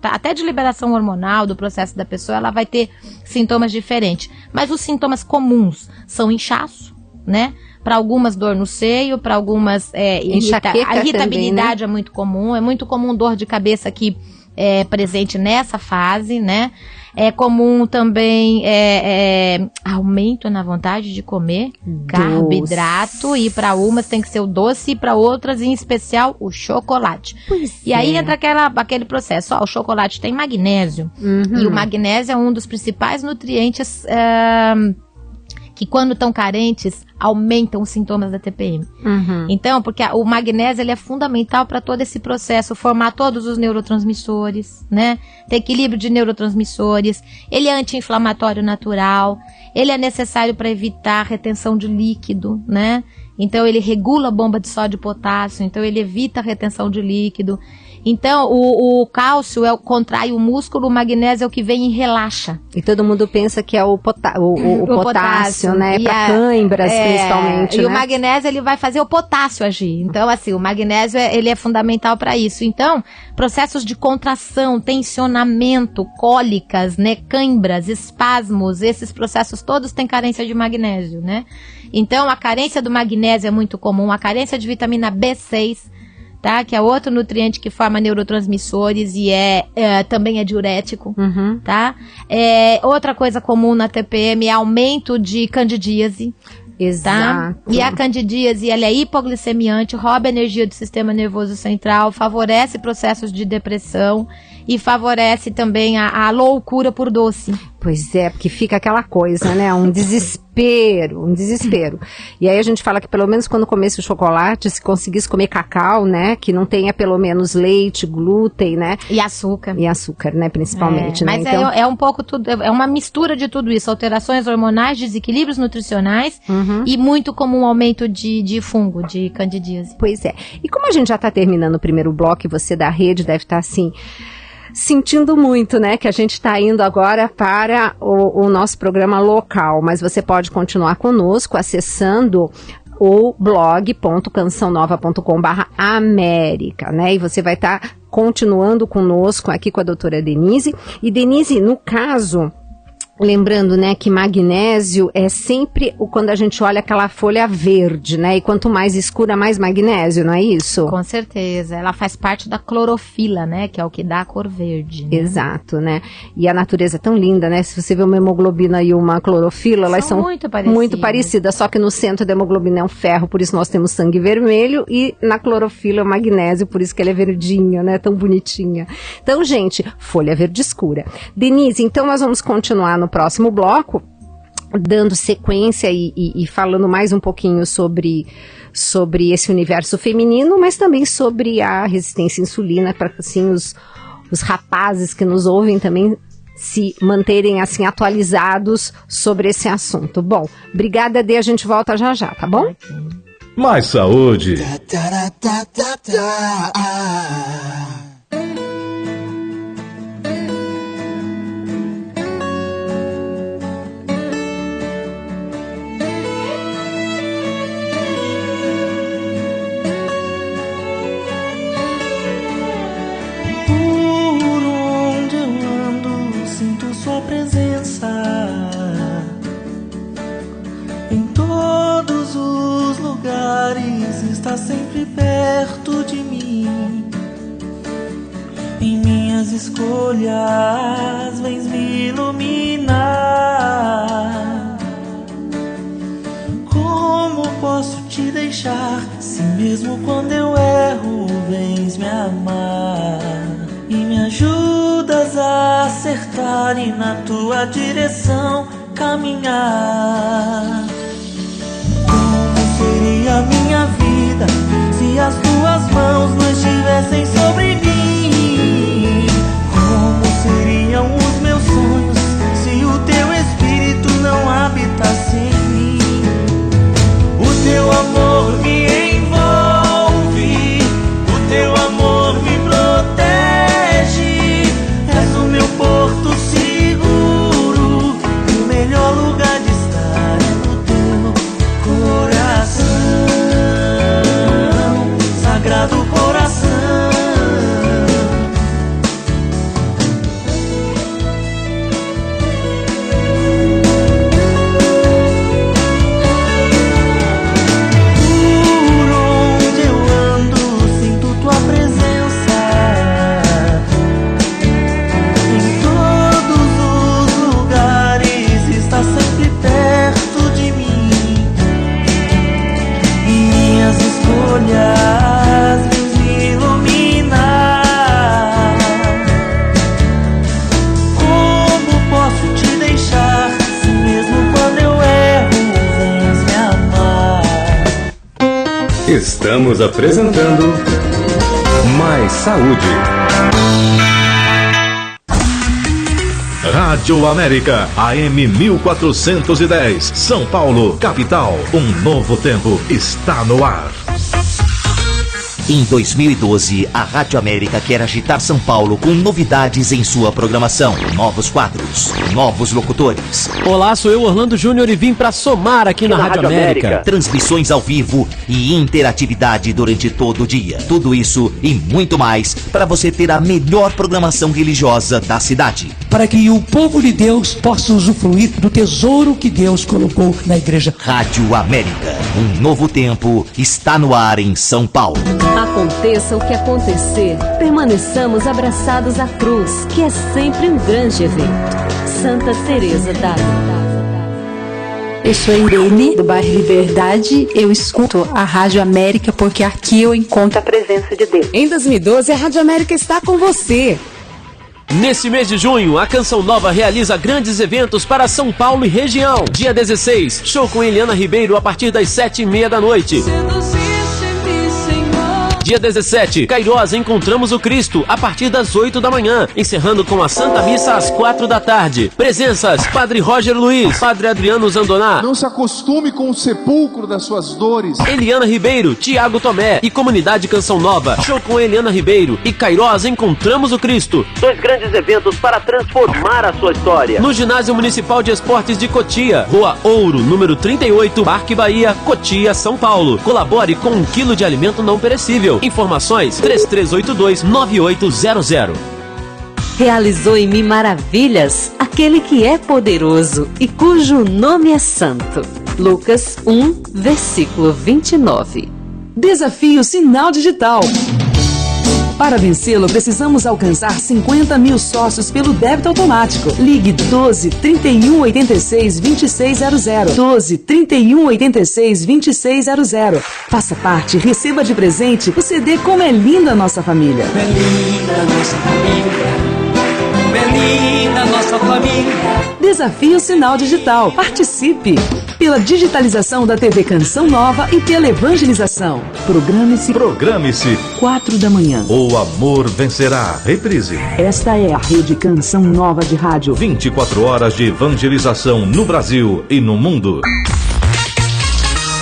Speaker 12: até de liberação hormonal, do processo da pessoa, ela vai ter sintomas diferentes. Mas os sintomas comuns são inchaço, né? Para algumas dor no seio, para algumas a irritabilidade também, né? É muito comum dor de cabeça aqui presente nessa fase, né? É comum também aumento na vontade de comer carboidrato, e para umas tem que ser o doce e para outras, em especial, o chocolate. E aí entra aquele processo. O chocolate tem magnésio, e o magnésio é um dos principais nutrientes que, quando estão carentes, aumentam os sintomas da TPM. Então, porque o magnésio ele é fundamental para todo esse processo, formar todos os neurotransmissores, né? Ter equilíbrio de neurotransmissores. Ele é anti-inflamatório natural. Ele é necessário para evitar a retenção de líquido, né? Então, ele regula a bomba de sódio e potássio. Então, ele evita a retenção de líquido. Então, o cálcio contrai o músculo, o magnésio é o que vem e relaxa.
Speaker 11: E todo mundo pensa que é o potássio, né? Para cãibras, principalmente,
Speaker 12: e
Speaker 11: né?
Speaker 12: o magnésio, ele vai fazer o potássio agir. Então, assim, o magnésio, ele é fundamental para isso. Então, processos de contração, tensionamento, cólicas, né? Cãibras, espasmos, esses processos todos têm carência de magnésio, né? Então, a carência do magnésio é muito comum, a carência de vitamina B6, tá? Que é outro nutriente que forma neurotransmissores e também é diurético, tá? Outra coisa comum na TPM é aumento de candidíase.
Speaker 11: Exato.
Speaker 12: Tá? E a candidíase, ela é hipoglicemiante, rouba energia do sistema nervoso central, favorece processos de depressão e favorece também a loucura por doce.
Speaker 11: Pois é, porque fica aquela coisa, né? Um desespero. E aí a gente fala que pelo menos quando comesse o chocolate, se conseguisse comer cacau, né? Que não tenha pelo menos leite, glúten, né?
Speaker 12: E açúcar.
Speaker 11: E açúcar, né? Principalmente, né?
Speaker 12: Mas
Speaker 11: então...
Speaker 12: é um pouco tudo, é uma mistura de tudo isso. Alterações hormonais, desequilíbrios nutricionais e muito comum aumento de fungo, de candidíase.
Speaker 11: Pois é. E como a gente já está terminando o primeiro bloco, e você da rede deve estar assim... sentindo muito, né, que a gente está indo agora para o nosso programa local, mas você pode continuar conosco acessando o blog.cançãonova.com/América, né, e você vai estar continuando conosco aqui com a doutora Denise. E Denise, no caso, lembrando, né, que magnésio é sempre quando a gente olha aquela folha verde, né? E quanto mais escura, mais magnésio, não é isso?
Speaker 12: Com certeza. Ela faz parte da clorofila, né? Que é o que dá a cor verde. Né?
Speaker 11: Exato, né? E a natureza é tão linda, né? Se você vê uma hemoglobina e uma clorofila, elas são muito parecidas, só que no centro da hemoglobina é um ferro, por isso nós temos sangue vermelho, e na clorofila é o magnésio, por isso que ela é verdinha, né? Tão bonitinha. Então, gente, folha verde escura. Denise, então nós vamos continuar no próximo bloco, dando sequência e falando mais um pouquinho sobre esse universo feminino, mas também sobre a resistência à insulina, para assim os rapazes que nos ouvem também se manterem assim atualizados sobre esse assunto. Bom, obrigada, Dê, a gente volta já já, tá bom?
Speaker 8: Mais saúde.
Speaker 7: Presença em todos os lugares, está sempre perto de mim. Em minhas escolhas vens me iluminar. Como posso te deixar, se mesmo quando eu erro vens me amar e me ajudas a acertar e na tua direção caminhar? Como seria minha vida se as tuas mãos não estivessem sobre mim? Como seriam os meus sonhos se o teu espírito não habitasse em mim? O teu amor me envolve, o teu amor me protege. És o meu porto seguro, e o melhor lugar de estar é no teu coração, Sagrado Coração. Por onde eu ando, sinto tua presença. Está sempre perto de mim. Minhas escolhas vêm me iluminar. Como posso te deixar, se mesmo quando eu erro vens me amar?
Speaker 8: Estamos apresentando Mais Saúde.
Speaker 1: Rádio América, AM 1410, São Paulo, capital. Um novo tempo está no ar. Em 2012, a Rádio América quer agitar São Paulo com novidades em sua programação. Novos quadros, novos locutores.
Speaker 3: Olá, sou eu, Orlando Júnior, e vim pra somar aqui na Rádio América.
Speaker 1: Transmissões ao vivo e interatividade durante todo o dia. Tudo isso e muito mais para você ter a melhor programação religiosa da cidade.
Speaker 5: Para que o povo de Deus possa usufruir do tesouro que Deus colocou na igreja.
Speaker 1: Rádio América, um novo tempo está no ar em São Paulo.
Speaker 2: Aconteça o que acontecer, permaneçamos abraçados à cruz, que é sempre um grande evento. Santa Teresa d'Ávila.
Speaker 13: Eu sou a Irene, do bairro Liberdade. Eu escuto a Rádio América porque aqui eu encontro a presença de Deus.
Speaker 2: Em 2012, a Rádio América está com você.
Speaker 3: Nesse mês de junho, a Canção Nova realiza grandes eventos para São Paulo e região. Dia 16, show com Eliana Ribeiro a partir das 7h30 da noite. Dia 17, Cairós, Encontramos o Cristo, a partir das 8 da manhã, encerrando com a Santa Missa às 4 da tarde. Presenças, Padre Roger Luiz, Padre Adriano Zandoná.
Speaker 4: Não se acostume com o sepulcro das suas dores.
Speaker 3: Eliana Ribeiro, Tiago Tomé e Comunidade Canção Nova. Show com Eliana Ribeiro e Cairós, Encontramos o Cristo. 2 grandes eventos para transformar a sua história. No Ginásio Municipal de Esportes de Cotia, Rua Ouro, número 38, Parque Bahia, Cotia, São Paulo. Colabore com 1 quilo de alimento não perecível. seu. Informações 3382-9800.
Speaker 2: Realizou em mim maravilhas aquele que é poderoso e cujo nome é santo. Lucas 1, versículo 29.
Speaker 5: Desafio Sinal Digital. Para vencê-lo, precisamos alcançar 50 mil sócios pelo débito automático. Ligue 12 31 86 2600. 12 31 86 2600. Faça parte e receba de presente o CD Como é Linda a Nossa Família.
Speaker 7: É linda a nossa família. É linda a nossa família.
Speaker 5: Desafio Sinal Digital. Participe! Pela digitalização da TV Canção Nova e pela evangelização. Programe-se.
Speaker 1: 4
Speaker 5: da manhã.
Speaker 1: O amor vencerá. Reprise.
Speaker 5: Esta é a Rede Canção Nova de Rádio.
Speaker 1: 24 horas de evangelização no Brasil e no mundo.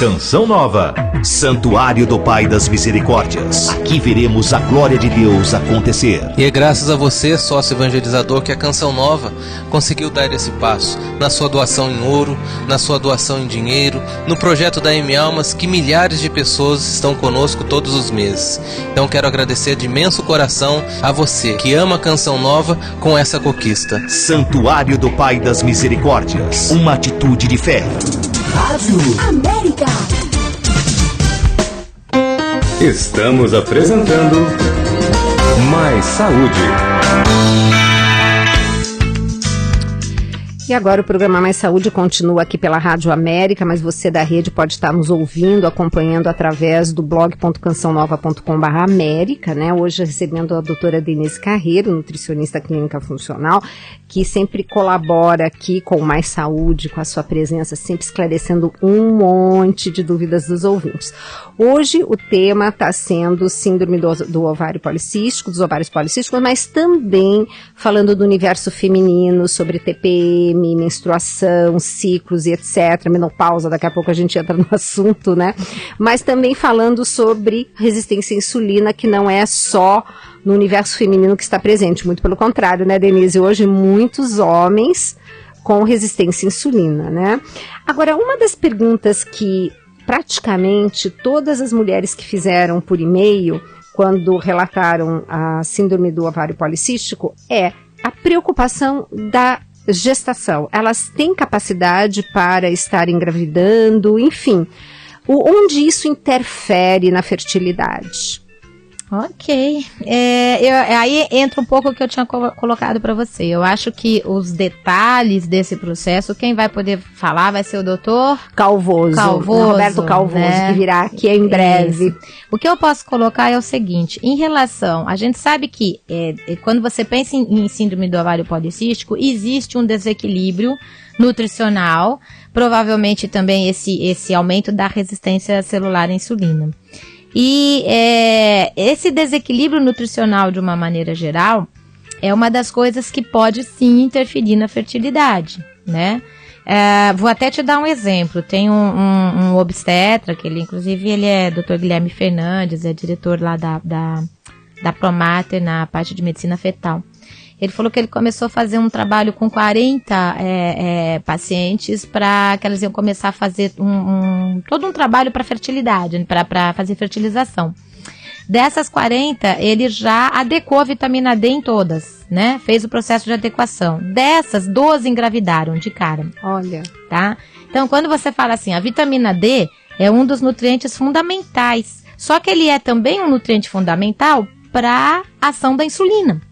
Speaker 1: Canção Nova.
Speaker 10: Santuário do Pai das Misericórdias. Aqui veremos a glória de Deus acontecer.
Speaker 9: E é graças a você, sócio evangelizador, que a Canção Nova conseguiu dar esse passo. Na sua doação em ouro, na sua doação em dinheiro, no projeto da M Almas, que milhares de pessoas estão conosco todos os meses. Então quero agradecer de imenso coração a você, que ama a Canção Nova com essa conquista.
Speaker 10: Santuário do Pai das Misericórdias. Uma atitude de fé.
Speaker 7: Rádio América.
Speaker 8: Estamos apresentando Mais Saúde.
Speaker 11: E agora o programa Mais Saúde continua aqui pela Rádio América, mas você da rede pode estar nos ouvindo, acompanhando através do blog.cançãonova.com/América, né? Hoje recebendo a doutora Denise Carreiro, nutricionista clínica funcional, que sempre colabora aqui com o Mais Saúde, com a sua presença, sempre esclarecendo um monte de dúvidas dos ouvintes. Hoje o tema está sendo síndrome do ovário policístico, dos ovários policísticos, mas também falando do universo feminino, sobre TPM, menstruação, ciclos e etc, menopausa, daqui a pouco a gente entra no assunto, né? Mas também falando sobre resistência à insulina, que não é só no universo feminino que está presente, muito pelo contrário, né, Denise? Hoje muitos homens com resistência à insulina, né? Agora, uma das perguntas que praticamente todas as mulheres que fizeram por e-mail, quando relataram a síndrome do ovário policístico, é a preocupação da gestação. Elas têm capacidade para estar engravidando, enfim. Onde isso interfere na fertilidade?
Speaker 12: Ok. Aí entra um pouco o que eu tinha colocado para você. Eu acho que os detalhes desse processo, quem vai poder falar vai ser o doutor
Speaker 11: Calvoso, Roberto Calvoso, né? Que virá aqui em breve.
Speaker 12: Isso. O que eu posso colocar é o seguinte, em relação, a gente sabe que quando você pensa em síndrome do ovário policístico, existe um desequilíbrio nutricional, provavelmente também esse aumento da resistência celular à insulina. E esse desequilíbrio nutricional, de uma maneira geral, é uma das coisas que pode sim interferir na fertilidade, né? Vou até te dar um exemplo. Tem um obstetra, que inclusive ele é Dr. Guilherme Fernandes, é diretor lá da Promater na parte de medicina fetal. Ele falou que ele começou a fazer um trabalho com 40 pacientes para que elas iam começar a fazer todo um trabalho para fertilidade, para fazer fertilização. Dessas 40, ele já adequou a vitamina D em todas, né? Fez o processo de adequação. Dessas, 12 engravidaram de cara.
Speaker 11: Olha.
Speaker 12: Tá? Então, quando você fala assim, a vitamina D é um dos nutrientes fundamentais. Só que ele é também um nutriente fundamental para a ação da insulina.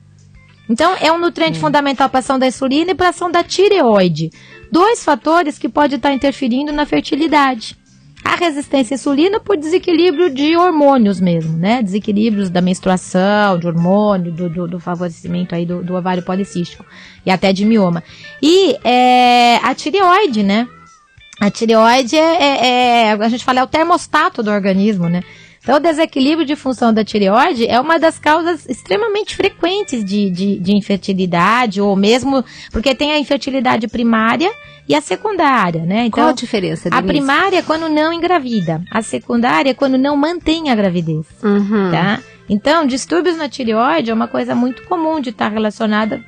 Speaker 12: Então, é um nutriente fundamental para a ação da insulina e para a ação da tireoide. 2 fatores que podem estar interferindo na fertilidade. A resistência à insulina por desequilíbrio de hormônios mesmo, né? Desequilíbrios da menstruação, de hormônio, do favorecimento aí do ovário policístico e até de mioma. E a tireoide, né? A tireoide a gente fala, é o termostato do organismo, né? Então, o desequilíbrio de função da tireoide é uma das causas extremamente frequentes de infertilidade, ou mesmo porque tem a infertilidade primária e a secundária, né? Então,
Speaker 11: qual a diferença, Denise?
Speaker 12: A primária é quando não engravida, a secundária é quando não mantém a gravidez, tá? Então, distúrbios na tireoide é uma coisa muito comum de estar relacionada,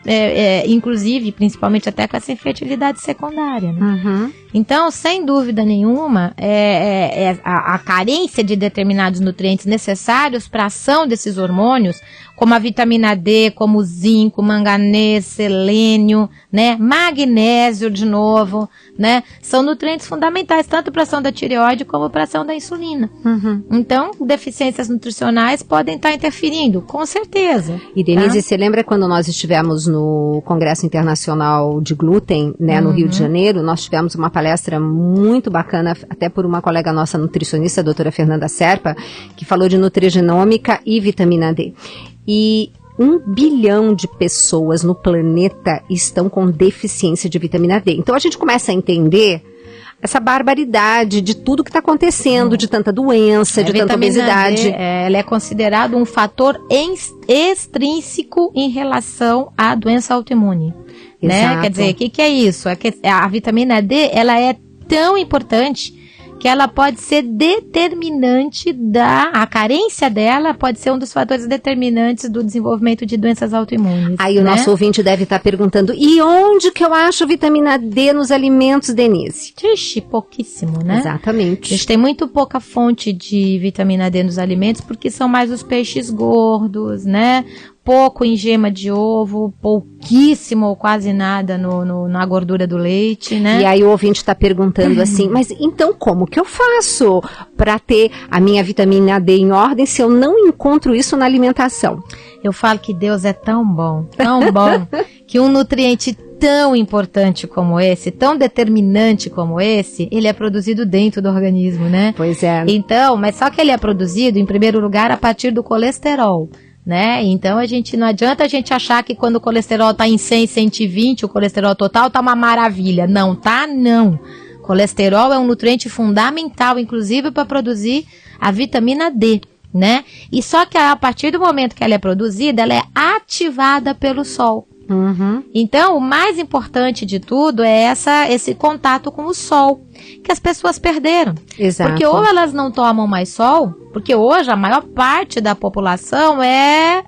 Speaker 12: inclusive, principalmente até com essa infertilidade secundária, né? Então, sem dúvida nenhuma, a carência de determinados nutrientes necessários para a ação desses hormônios, como a vitamina D, como o zinco, manganês, selênio, né, magnésio de novo, né, são nutrientes fundamentais tanto para a ação da tireoide como para a ação da insulina. Então, deficiências nutricionais podem estar interferindo, com certeza.
Speaker 11: E Denise, você lembra quando nós estivemos no Congresso Internacional de Glúten, né, no Rio de Janeiro? Nós tivemos uma palestra muito bacana, até por uma colega nossa nutricionista, a doutora Fernanda Serpa, que falou de nutrigenômica e vitamina D. E 1 bilhão de pessoas no planeta estão com deficiência de vitamina D. Então a gente começa a entender essa barbaridade de tudo que está acontecendo, de tanta doença, de tanta obesidade.
Speaker 12: D, ela é considerado um fator extrínseco em relação à doença autoimune. Né? Quer dizer, o que é isso? A vitamina D, ela é tão importante que ela pode ser determinante a carência dela pode ser um dos fatores determinantes do desenvolvimento de doenças autoimunes.
Speaker 11: Aí o nosso ouvinte deve estar perguntando, e onde que eu acho vitamina D nos alimentos, Denise?
Speaker 12: Ixi, pouquíssimo, né?
Speaker 11: Exatamente.
Speaker 12: A gente tem muito pouca fonte de vitamina D nos alimentos, porque são mais os peixes gordos, né? Pouco em gema de ovo, pouquíssimo ou quase nada na gordura do leite, né?
Speaker 11: E aí o ouvinte está perguntando assim, mas então como que eu faço para ter a minha vitamina D em ordem se eu não encontro isso na alimentação?
Speaker 12: Eu falo que Deus é tão bom, que um nutriente tão importante como esse, tão determinante como esse, ele é produzido dentro do organismo, né?
Speaker 11: Pois é.
Speaker 12: Então, mas só que ele é produzido, em primeiro lugar, a partir do colesterol. Né? Então não adianta a gente achar que quando o colesterol está em 100, 120, o colesterol total tá uma maravilha. Não, tá não. Colesterol é um nutriente fundamental, inclusive para produzir a vitamina D, né? E só que a partir do momento que ela é produzida, ela é ativada pelo sol. Então, o mais importante de tudo é esse contato com o sol, que as pessoas perderam.
Speaker 11: Exato.
Speaker 12: Porque ou elas não tomam mais sol, porque hoje a maior parte da população é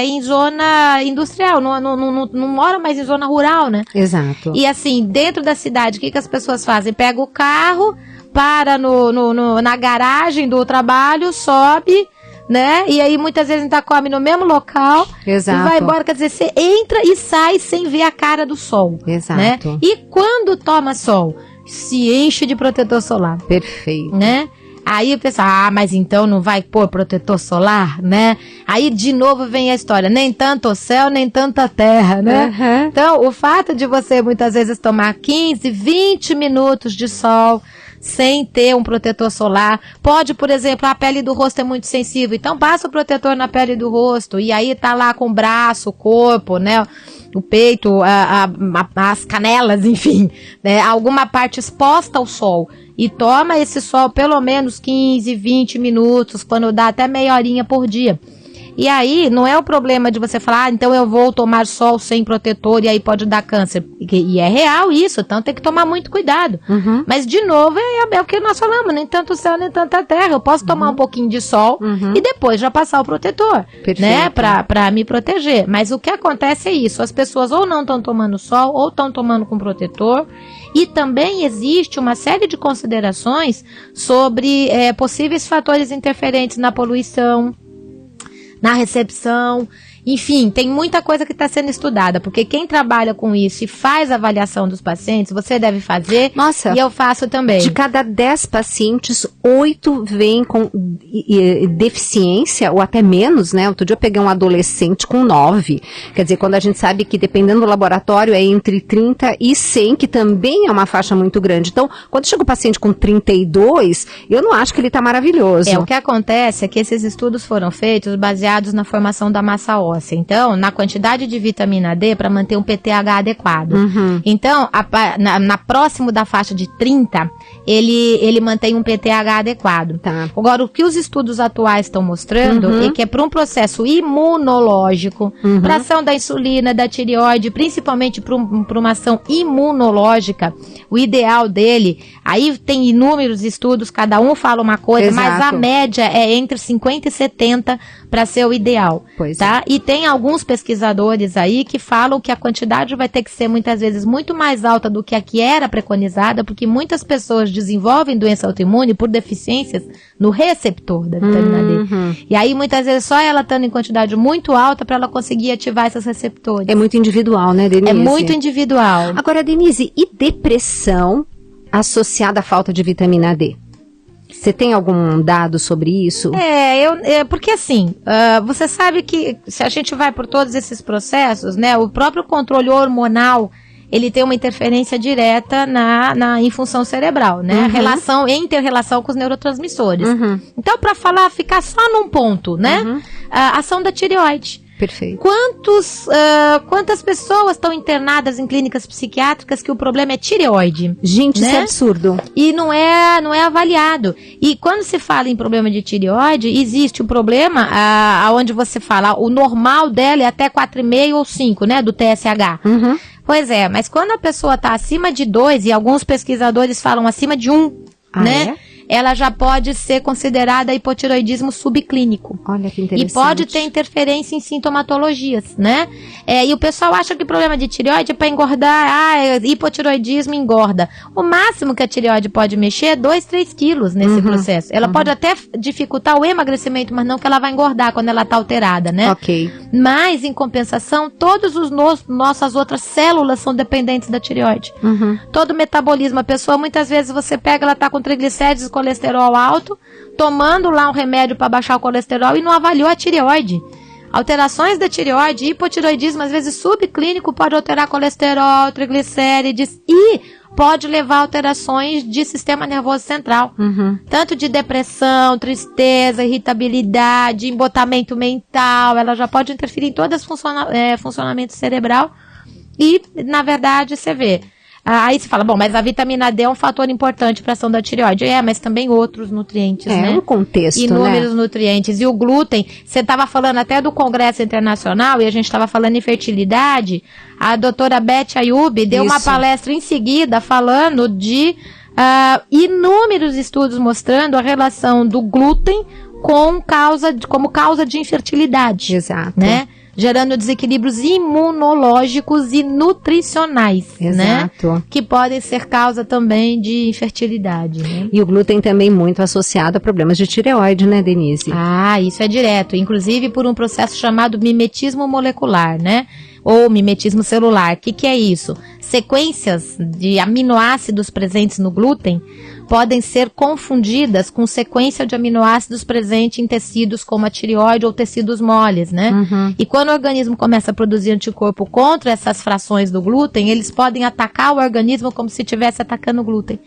Speaker 12: em zona industrial, não mora mais em zona rural, né?
Speaker 11: Exato.
Speaker 12: E assim, dentro da cidade, o que as pessoas fazem? Pega o carro, para na garagem do trabalho, sobe, né? E aí muitas vezes a gente come no mesmo local.
Speaker 11: Exato.
Speaker 12: E vai embora, quer dizer, você entra e sai sem ver a cara do sol.
Speaker 11: Exato.
Speaker 12: Né? E quando toma sol, se enche de protetor solar.
Speaker 11: Perfeito.
Speaker 12: Né? Aí o pessoal, mas então não vai pôr protetor solar, né? Aí de novo vem a história, nem tanto o céu, nem tanta terra, né? Então, o fato de você muitas vezes tomar 15, 20 minutos de sol sem ter um protetor solar, pode, por exemplo, a pele do rosto é muito sensível, então passa o protetor na pele do rosto, e aí tá lá com o braço, o corpo, né? O peito, as canelas, enfim, né? Alguma parte exposta ao sol. E toma esse sol pelo menos 15, 20 minutos, quando dá até meia horinha por dia. E aí, não é o problema de você falar, então eu vou tomar sol sem protetor e aí pode dar câncer. E é real isso, então tem que tomar muito cuidado. Mas, de novo, é o que nós falamos, nem tanto céu, nem tanta terra. Eu posso tomar um pouquinho de sol e depois já passar o protetor, né, pra me proteger. Mas o que acontece é isso, as pessoas ou não estão tomando sol, ou estão tomando com protetor. E também existe uma série de considerações sobre possíveis fatores interferentes na poluição, na recepção, enfim, tem muita coisa que está sendo estudada, porque quem trabalha com isso e faz avaliação dos pacientes, você deve fazer.
Speaker 11: Nossa,
Speaker 12: e eu faço também.
Speaker 11: De cada 10 pacientes, 8 vêm com deficiência, ou até menos, né? Outro dia eu peguei um adolescente com 9, quer dizer, quando a gente sabe que dependendo do laboratório é entre 30 e 100, que também é uma faixa muito grande. Então, quando chega o paciente com 32, eu não acho que ele está maravilhoso.
Speaker 12: O que acontece é que esses estudos foram feitos baseados na formação da massa óssea. óssea. Então, na quantidade de vitamina D para manter um PTH adequado. Então, na próximo da faixa de 30, ele mantém um PTH adequado.
Speaker 11: Tá.
Speaker 12: Agora, o que os estudos atuais estão mostrando é que é para um processo imunológico, para ação da insulina, da tireoide, principalmente para uma ação imunológica, o ideal dele, aí tem inúmeros estudos, cada um fala uma coisa, mas a média é entre 50 e 70 para ser o ideal, tá? E tem alguns pesquisadores aí que falam que a quantidade vai ter que ser muitas vezes muito mais alta do que a que era preconizada, porque muitas pessoas desenvolvem doença autoimune por deficiências no receptor da vitamina D. E aí muitas vezes só ela estando em quantidade muito alta para ela conseguir ativar esses receptores.
Speaker 11: É muito individual, né, Denise?
Speaker 12: É muito individual.
Speaker 11: Agora, Denise, e depressão associada à falta de vitamina D? Você tem algum dado sobre isso?
Speaker 12: Porque assim, você sabe que se a gente vai por todos esses processos, né, o próprio controle hormonal, ele tem uma interferência direta em função cerebral, né, inter-relação com os neurotransmissores. Então, para ficar só num ponto, né, a ação da tireoide.
Speaker 11: Perfeito.
Speaker 12: Quantas pessoas estão internadas em clínicas psiquiátricas que o problema é tireoide?
Speaker 11: Gente, isso é absurdo.
Speaker 12: E não é avaliado. E quando se fala em problema de tireoide, existe o problema onde você fala, o normal dela é até 4,5 ou 5, né, do TSH. Pois é, mas quando a pessoa está acima de 2, e alguns pesquisadores falam acima de 1, né? Ela já pode ser considerada hipotireoidismo subclínico.
Speaker 11: Olha que interessante.
Speaker 12: E pode ter interferência em sintomatologias, né? E o pessoal acha que o problema de tireoide é para engordar, hipotireoidismo engorda. O máximo que a tireoide pode mexer é 2, 3 quilos nesse processo. Ela pode até dificultar o emagrecimento, mas não que ela vai engordar quando ela está alterada, né?
Speaker 11: Ok.
Speaker 12: Mas, em compensação, todas nossas outras células são dependentes da tireoide. Todo o metabolismo, a pessoa, muitas vezes você pega, ela está com triglicérides, colesterol alto, tomando lá um remédio para baixar o colesterol e não avaliou a tireoide. Alterações da tireoide, hipotireoidismo, às vezes subclínico, pode alterar colesterol, triglicérides e pode levar a alterações de sistema nervoso central. Tanto de depressão, tristeza, irritabilidade, embotamento mental, ela já pode interferir em todo esse funcionamento cerebral. E, na verdade, você vê. Aí você fala, bom, mas a vitamina D é um fator importante para a ação da tireoide. Mas também outros nutrientes, né?
Speaker 11: É um contexto,
Speaker 12: inúmeros nutrientes. E o glúten, você estava falando até do Congresso Internacional, e a gente estava falando em fertilidade. A doutora Beth Ayub deu uma palestra em seguida falando de inúmeros estudos mostrando a relação do glúten como causa de infertilidade.
Speaker 11: Exato.
Speaker 12: Né? Gerando desequilíbrios imunológicos e nutricionais,
Speaker 11: Exato.
Speaker 12: Né? Que podem ser causa também de infertilidade, né?
Speaker 11: E o glúten também muito associado a problemas de tireoide, né, Denise?
Speaker 12: Isso é direto, inclusive por um processo chamado mimetismo molecular, né? Ou mimetismo celular. O que é isso? Sequências de aminoácidos presentes no glúten podem ser confundidas com sequência de aminoácidos presentes em tecidos como a tireoide ou tecidos moles, né? E quando o organismo começa a produzir anticorpo contra essas frações do glúten, eles podem atacar o organismo como se estivesse atacando o glúten.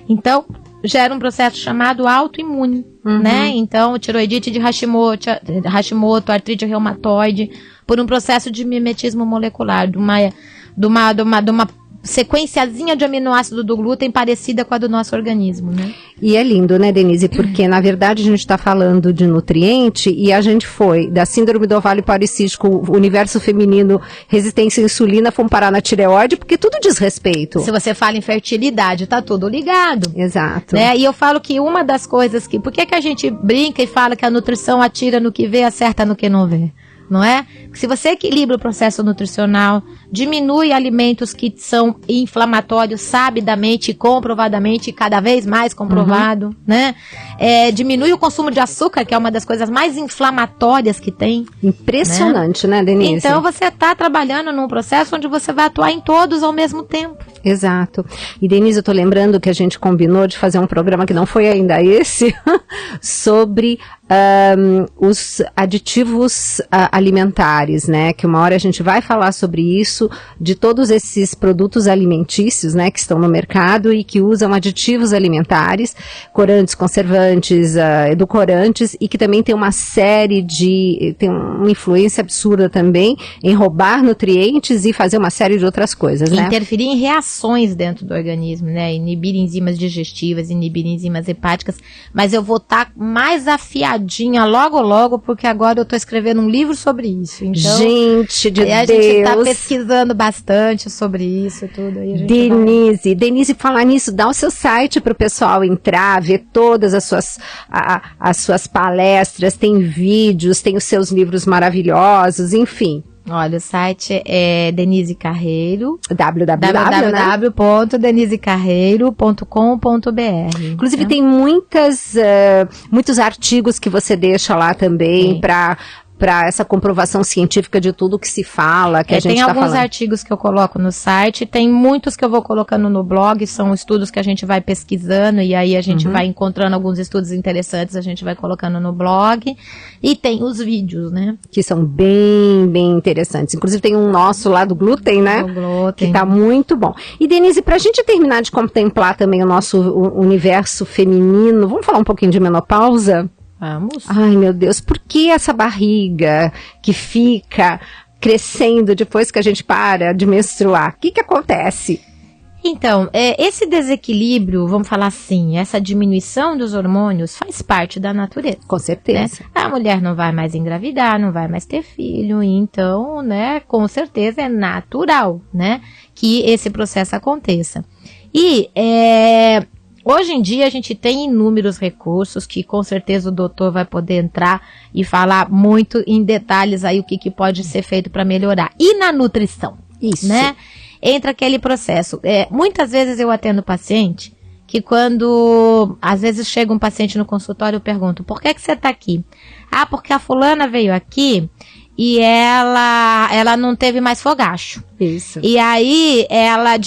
Speaker 12: Então, gera um processo chamado autoimune, né? Então, tireoidite de Hashimoto, artrite reumatoide, por um processo de mimetismo molecular, de uma sequenciazinha de aminoácido do glúten parecida com a do nosso organismo, né?
Speaker 11: E é lindo, né, Denise? Porque, na verdade, a gente está falando de nutriente e a gente foi da síndrome do ovário policístico, universo feminino, resistência à insulina, fomos parar na tireoide, porque tudo diz respeito.
Speaker 12: Se você fala em fertilidade, tá tudo ligado.
Speaker 11: Exato.
Speaker 12: Né? E eu falo que uma das coisas que... Por que a gente brinca e fala que a nutrição atira no que vê, acerta no que não vê? Não é? Se você equilibra o processo nutricional, diminui alimentos que são inflamatórios sabidamente e comprovadamente, cada vez mais comprovado, né? Diminui o consumo de açúcar, que é uma das coisas mais inflamatórias que tem.
Speaker 11: Impressionante, né, Denise?
Speaker 12: Então você está trabalhando num processo onde você vai atuar em todos ao mesmo tempo.
Speaker 11: Exato. E Denise, eu tô lembrando que a gente combinou de fazer um programa que não foi ainda esse, sobre os aditivos alimentares, né? Que uma hora a gente vai falar sobre isso. isso, de todos esses produtos alimentícios, né, que estão no mercado e que usam aditivos alimentares, corantes, conservantes, edulcorantes, e que também tem uma série tem uma influência absurda também em roubar nutrientes e fazer uma série de outras coisas, né?
Speaker 12: Interferir em reações dentro do organismo, né? Inibir enzimas digestivas, inibir enzimas hepáticas, mas eu vou estar mais afiadinha logo, porque agora eu estou escrevendo um livro sobre isso. Então,
Speaker 11: gente de Deus!
Speaker 12: A gente está pesquisando bastante sobre isso e tudo. Aí
Speaker 11: Denise, falar nisso, dá o seu site para o pessoal entrar, ver todas as suas palestras, tem vídeos, tem os seus livros maravilhosos, enfim.
Speaker 12: Olha, o site é Denise Carreiro, www.denisecarreiro.com.br.
Speaker 11: Inclusive tem muitos artigos que você deixa lá também para essa comprovação científica de tudo que se fala, que a gente está falando.
Speaker 12: Tem alguns artigos que eu coloco no site, tem muitos que eu vou colocando no blog, são estudos que a gente vai pesquisando e aí a gente vai encontrando alguns estudos interessantes, a gente vai colocando no blog. E tem os vídeos, né?
Speaker 11: Que são bem, bem interessantes. Inclusive tem um nosso lá do glúten, né?
Speaker 12: Do glúten.
Speaker 11: Que tá muito bom. E Denise, pra gente terminar de contemplar também o nosso universo feminino, vamos falar um pouquinho de menopausa?
Speaker 12: Vamos.
Speaker 11: Ai, meu Deus, por que essa barriga que fica crescendo depois que a gente para de menstruar? O que acontece?
Speaker 12: Então, esse desequilíbrio, vamos falar assim, essa diminuição dos hormônios faz parte da natureza.
Speaker 11: Com certeza.
Speaker 12: Né? A mulher não vai mais engravidar, não vai mais ter filho, então, né, com certeza é natural, né, que esse processo aconteça. E, hoje em dia a gente tem inúmeros recursos que com certeza o doutor vai poder entrar e falar muito em detalhes aí o que pode ser feito para melhorar. E na nutrição,
Speaker 11: isso,
Speaker 12: né? Entra aquele processo. Muitas vezes eu atendo paciente que quando, às vezes chega um paciente no consultório, eu pergunto, por que você está aqui? Ah, porque a fulana veio aqui e ela não teve mais fogacho.
Speaker 11: Isso.
Speaker 12: E aí ela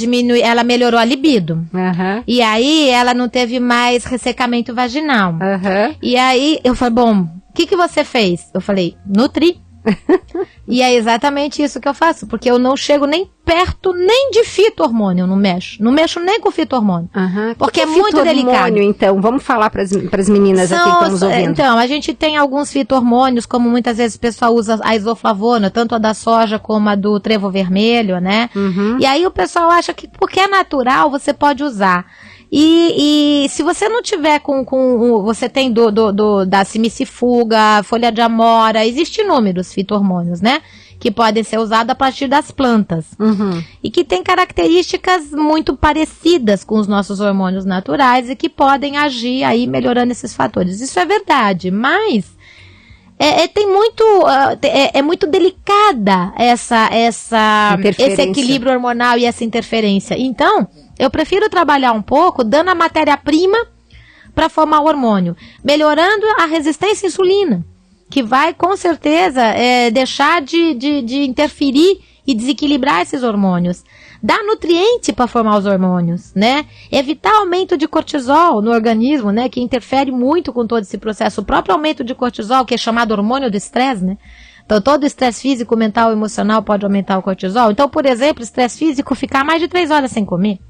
Speaker 12: melhorou a libido.
Speaker 11: Uhum.
Speaker 12: E aí ela não teve mais ressecamento vaginal.
Speaker 11: Uhum.
Speaker 12: E aí eu falei, bom, o que você fez? Eu falei, nutri. E é exatamente isso que eu faço, porque eu não chego nem perto nem de fito-hormônio, eu não mexo nem com fito-hormônio, porque é muito delicado.
Speaker 11: Então, vamos falar para as meninas aqui que estão nos ouvindo.
Speaker 12: Então, a gente tem alguns fito-hormônios, como muitas vezes o pessoal usa a isoflavona, tanto a da soja como a do trevo vermelho, né? E aí o pessoal acha que porque é natural, você pode usar. E se você não tiver você tem da simicifuga, folha de amora, existem inúmeros fito-hormônios, né? Que podem ser usados a partir das plantas. E que tem características muito parecidas com os nossos hormônios naturais e que podem agir aí melhorando esses fatores. Isso é verdade, mas é muito delicada esse equilíbrio hormonal e essa interferência. Então, eu prefiro trabalhar um pouco dando a matéria-prima para formar o hormônio, melhorando a resistência à insulina, que vai com certeza deixar de interferir e desequilibrar esses hormônios. Dar nutriente para formar os hormônios, né? Evitar aumento de cortisol no organismo, né? Que interfere muito com todo esse processo. O próprio aumento de cortisol, que é chamado hormônio do estresse, né? Então, todo estresse físico, mental e emocional pode aumentar o cortisol. Então, por exemplo, estresse físico, ficar mais de 3 horas sem comer,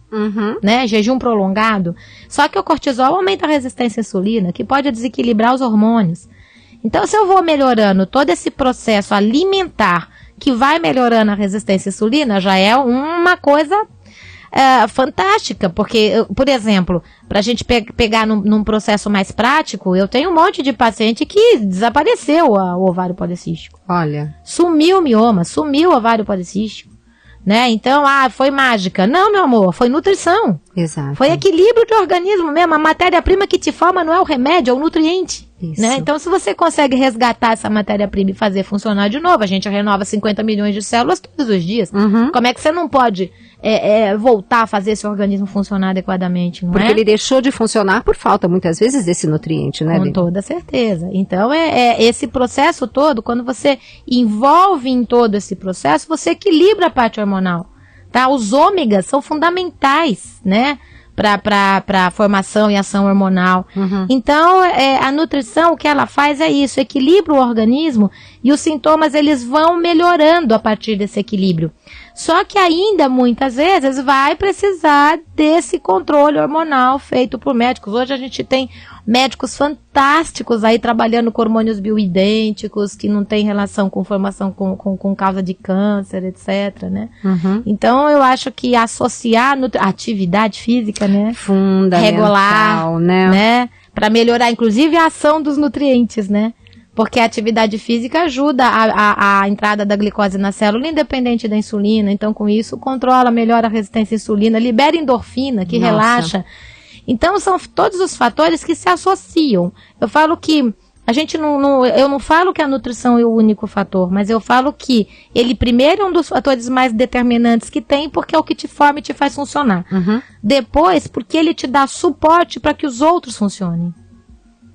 Speaker 12: né? Jejum prolongado. Só que o cortisol aumenta a resistência à insulina, que pode desequilibrar os hormônios. Então, se eu vou melhorando todo esse processo alimentar, que vai melhorando a resistência à insulina, já é uma coisa fantástica, porque, por exemplo, para a gente pegar num processo mais prático, eu tenho um monte de paciente que desapareceu o ovário policístico.
Speaker 11: Olha.
Speaker 12: Sumiu o mioma, sumiu o ovário policístico. Né? Então, foi mágica. Não, meu amor, foi nutrição.
Speaker 11: Exato.
Speaker 12: Foi equilíbrio de organismo mesmo. A matéria-prima que te forma não é o remédio, é o nutriente. Né? Então, se você consegue resgatar essa matéria-prima e fazer funcionar de novo, a gente renova 50 milhões de células todos os dias. Como é que você não pode voltar a fazer esse organismo funcionar adequadamente? Não
Speaker 11: Porque ele deixou de funcionar por falta, muitas vezes, desse nutriente, né?
Speaker 12: Com toda certeza. Então, esse processo todo, quando você envolve em todo esse processo, você equilibra a parte hormonal. Tá? Os ômegas são fundamentais, né? Para a formação e ação hormonal. Então, a nutrição, o que ela faz é isso, equilibra o organismo e os sintomas eles vão melhorando a partir desse equilíbrio. Só que ainda, muitas vezes, vai precisar desse controle hormonal feito por médicos. Hoje a gente tem médicos fantásticos aí trabalhando com hormônios bioidênticos, que não tem relação com formação com causa de câncer, etc, né? Então, eu acho que associar a atividade física, né?
Speaker 11: Fundamental,
Speaker 12: regular, né? Para melhorar, inclusive, a ação dos nutrientes, né? Porque a atividade física ajuda a entrada da glicose na célula, independente da insulina. Então, com isso, controla, melhora a resistência à insulina, libera endorfina, que relaxa. Então, são todos os fatores que se associam. Eu falo que a gente eu não falo que a nutrição é o único fator, mas eu falo que ele primeiro é um dos fatores mais determinantes que tem, porque é o que te forma e te faz funcionar. Depois, porque ele te dá suporte para que os outros funcionem.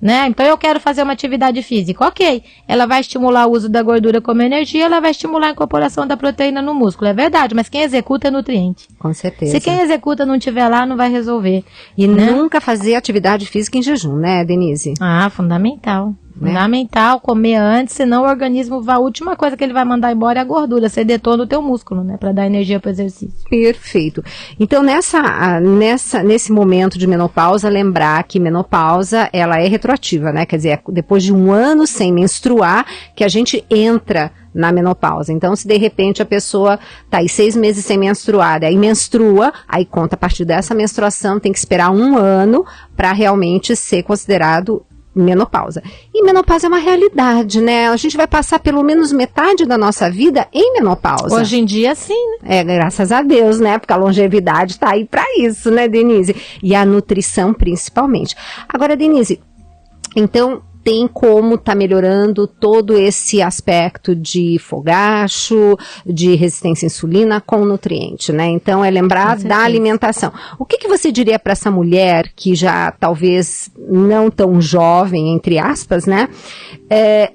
Speaker 12: Né? Então eu quero fazer uma atividade física, ok, ela vai estimular o uso da gordura como energia, ela vai estimular a incorporação da proteína no músculo, é verdade, mas quem executa é nutriente.
Speaker 11: Com certeza.
Speaker 12: Se quem executa não estiver lá, não vai resolver.
Speaker 11: E
Speaker 12: né?
Speaker 11: Nunca fazer atividade física em jejum, né, Denise?
Speaker 12: Fundamental. Fundamental comer antes, senão o organismo a última coisa que ele vai mandar embora é a gordura, você detona o teu músculo, né, para dar energia para o exercício.
Speaker 11: Perfeito. Então nesse momento de menopausa, lembrar que menopausa ela é retroativa, né, quer dizer, é depois de um ano sem menstruar que a gente entra na menopausa. Então, se de repente a pessoa tá aí 6 meses sem menstruar, aí menstrua, aí conta a partir dessa menstruação, tem que esperar 1 ano para realmente ser considerado menopausa. E menopausa é uma realidade, né? A gente vai passar pelo menos metade da nossa vida em menopausa.
Speaker 12: Hoje em dia, sim, né?
Speaker 11: Graças a Deus, né? Porque a longevidade tá aí para isso, né, Denise? E a nutrição, principalmente. Agora, Denise, então, tem como tá melhorando todo esse aspecto de fogacho, de resistência à insulina com nutriente, né? Então, é lembrar da alimentação. O que você diria para essa mulher que já talvez não tão jovem, entre aspas, né?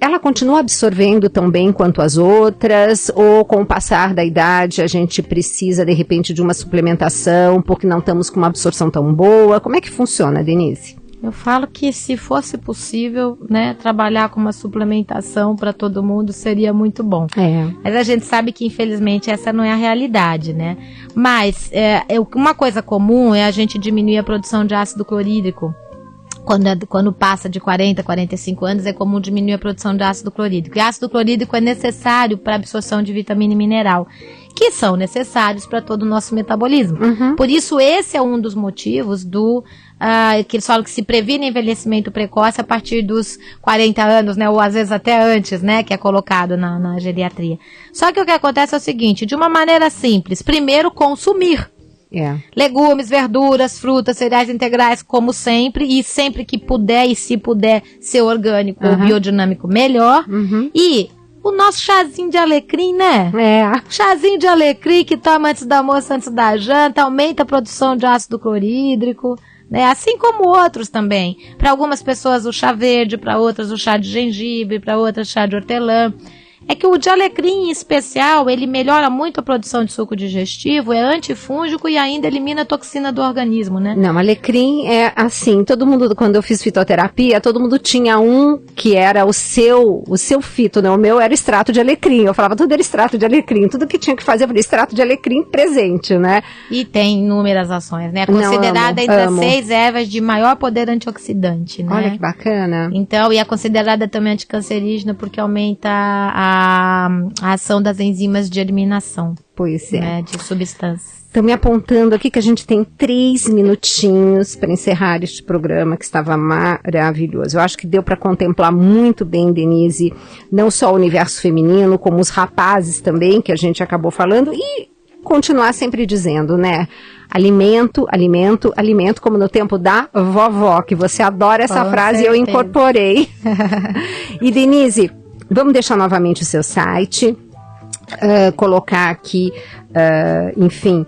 Speaker 11: Ela continua absorvendo tão bem quanto as outras, ou com o passar da idade a gente precisa, de repente, de uma suplementação porque não estamos com uma absorção tão boa? Como é que funciona, Denise?
Speaker 12: Eu falo que se fosse possível, né, trabalhar com uma suplementação para todo mundo seria muito bom. Mas a gente sabe que infelizmente essa não é a realidade, né? Mas uma coisa comum é a gente diminuir a produção de ácido clorídrico. Quando passa de 40, 45 anos, é comum diminuir a produção de ácido clorídrico. E ácido clorídrico é necessário para a absorção de vitamina e mineral, que são necessários para todo o nosso metabolismo. Por isso, esse é um dos motivos que eles falam que se previne envelhecimento precoce a partir dos 40 anos, né? Ou às vezes até antes, né? Que é colocado na geriatria. Só que o que acontece é o seguinte, de uma maneira simples, primeiro consumir. Legumes, verduras, frutas, cereais integrais, como sempre, e sempre que puder, e se puder ser orgânico ou biodinâmico, melhor. E o nosso chazinho de alecrim, né? Chazinho de alecrim que toma antes do almoço, antes da janta, aumenta a produção de ácido clorídrico, né? Assim como outros também. Para algumas pessoas o chá verde, para outras o chá de gengibre, para outras chá de hortelã. É que o de alecrim em especial, ele melhora muito a produção de suco digestivo, é antifúngico e ainda elimina a toxina do organismo, né?
Speaker 11: Não, alecrim é assim, todo mundo, quando eu fiz fitoterapia, todo mundo tinha um que era o seu fito, né? O meu era extrato de alecrim, eu falava tudo era extrato de alecrim, tudo que tinha que fazer era extrato de alecrim presente, né?
Speaker 12: E tem inúmeras ações, né? Considerada entre as 6 ervas de maior poder antioxidante, né?
Speaker 11: Olha que bacana.
Speaker 12: Então, e é considerada também anticancerígena porque aumenta a ação das enzimas de eliminação.
Speaker 11: Pois é.
Speaker 12: Né, de substâncias.
Speaker 11: Estão me apontando aqui que a gente tem 3 minutinhos para encerrar este programa que estava maravilhoso. Eu acho que deu para contemplar muito bem, Denise, não só o universo feminino, como os rapazes também, que a gente acabou falando, e continuar sempre dizendo, né? Alimento, alimento, alimento, como no tempo da vovó, que você adora essa frase e eu incorporei. E Denise, vamos deixar novamente o seu site, colocar aqui, enfim,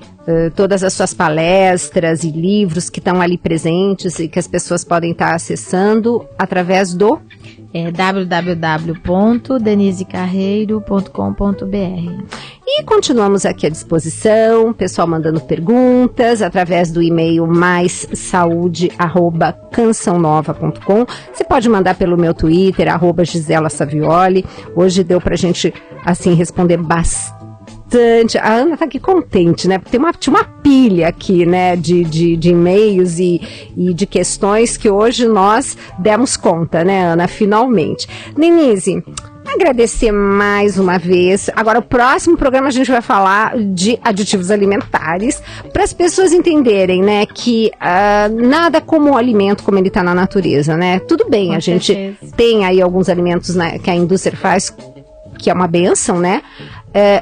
Speaker 11: todas as suas palestras e livros que estão ali presentes e que as pessoas podem estar acessando através do
Speaker 12: www.denisecarreiro.com.br.
Speaker 11: E continuamos aqui à disposição, pessoal mandando perguntas através do e-mail maissaude@cançãonova.com. Você pode mandar pelo meu Twitter, @Gisela Savioli. Hoje deu pra gente, assim, responder bastante bastante. A Ana tá aqui contente, né? Porque tinha uma pilha aqui, né? De e-mails e de questões que hoje nós demos conta, né, Ana? Finalmente. Denise, agradecer mais uma vez. Agora, o próximo programa a gente vai falar de aditivos alimentares, para as pessoas entenderem, né, que nada como o alimento como ele está na natureza, né? Tudo bem, a gente tem aí alguns alimentos, né, que a indústria faz, que é uma bênção, né?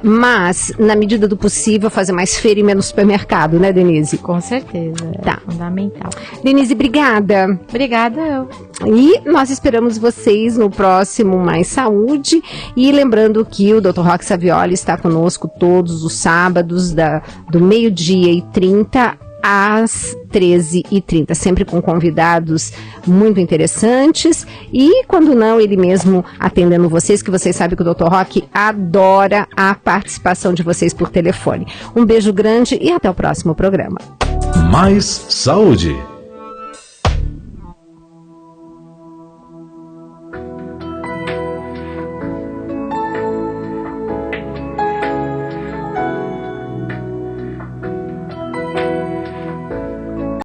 Speaker 11: Mas, na medida do possível, fazer mais feira e menos supermercado, né, Denise?
Speaker 12: Com certeza,
Speaker 11: tá.
Speaker 12: É fundamental.
Speaker 11: Denise, obrigada.
Speaker 12: Obrigada eu.
Speaker 11: E nós esperamos vocês no próximo Mais Saúde. E lembrando que o Dr. Roque Savioli está conosco todos os sábados, do 12h30 às 13h30, sempre com convidados muito interessantes, e quando não, ele mesmo atendendo vocês, que vocês sabem que o Dr. Roque adora a participação de vocês por telefone. Um beijo grande e até o próximo programa.
Speaker 1: Mais Saúde.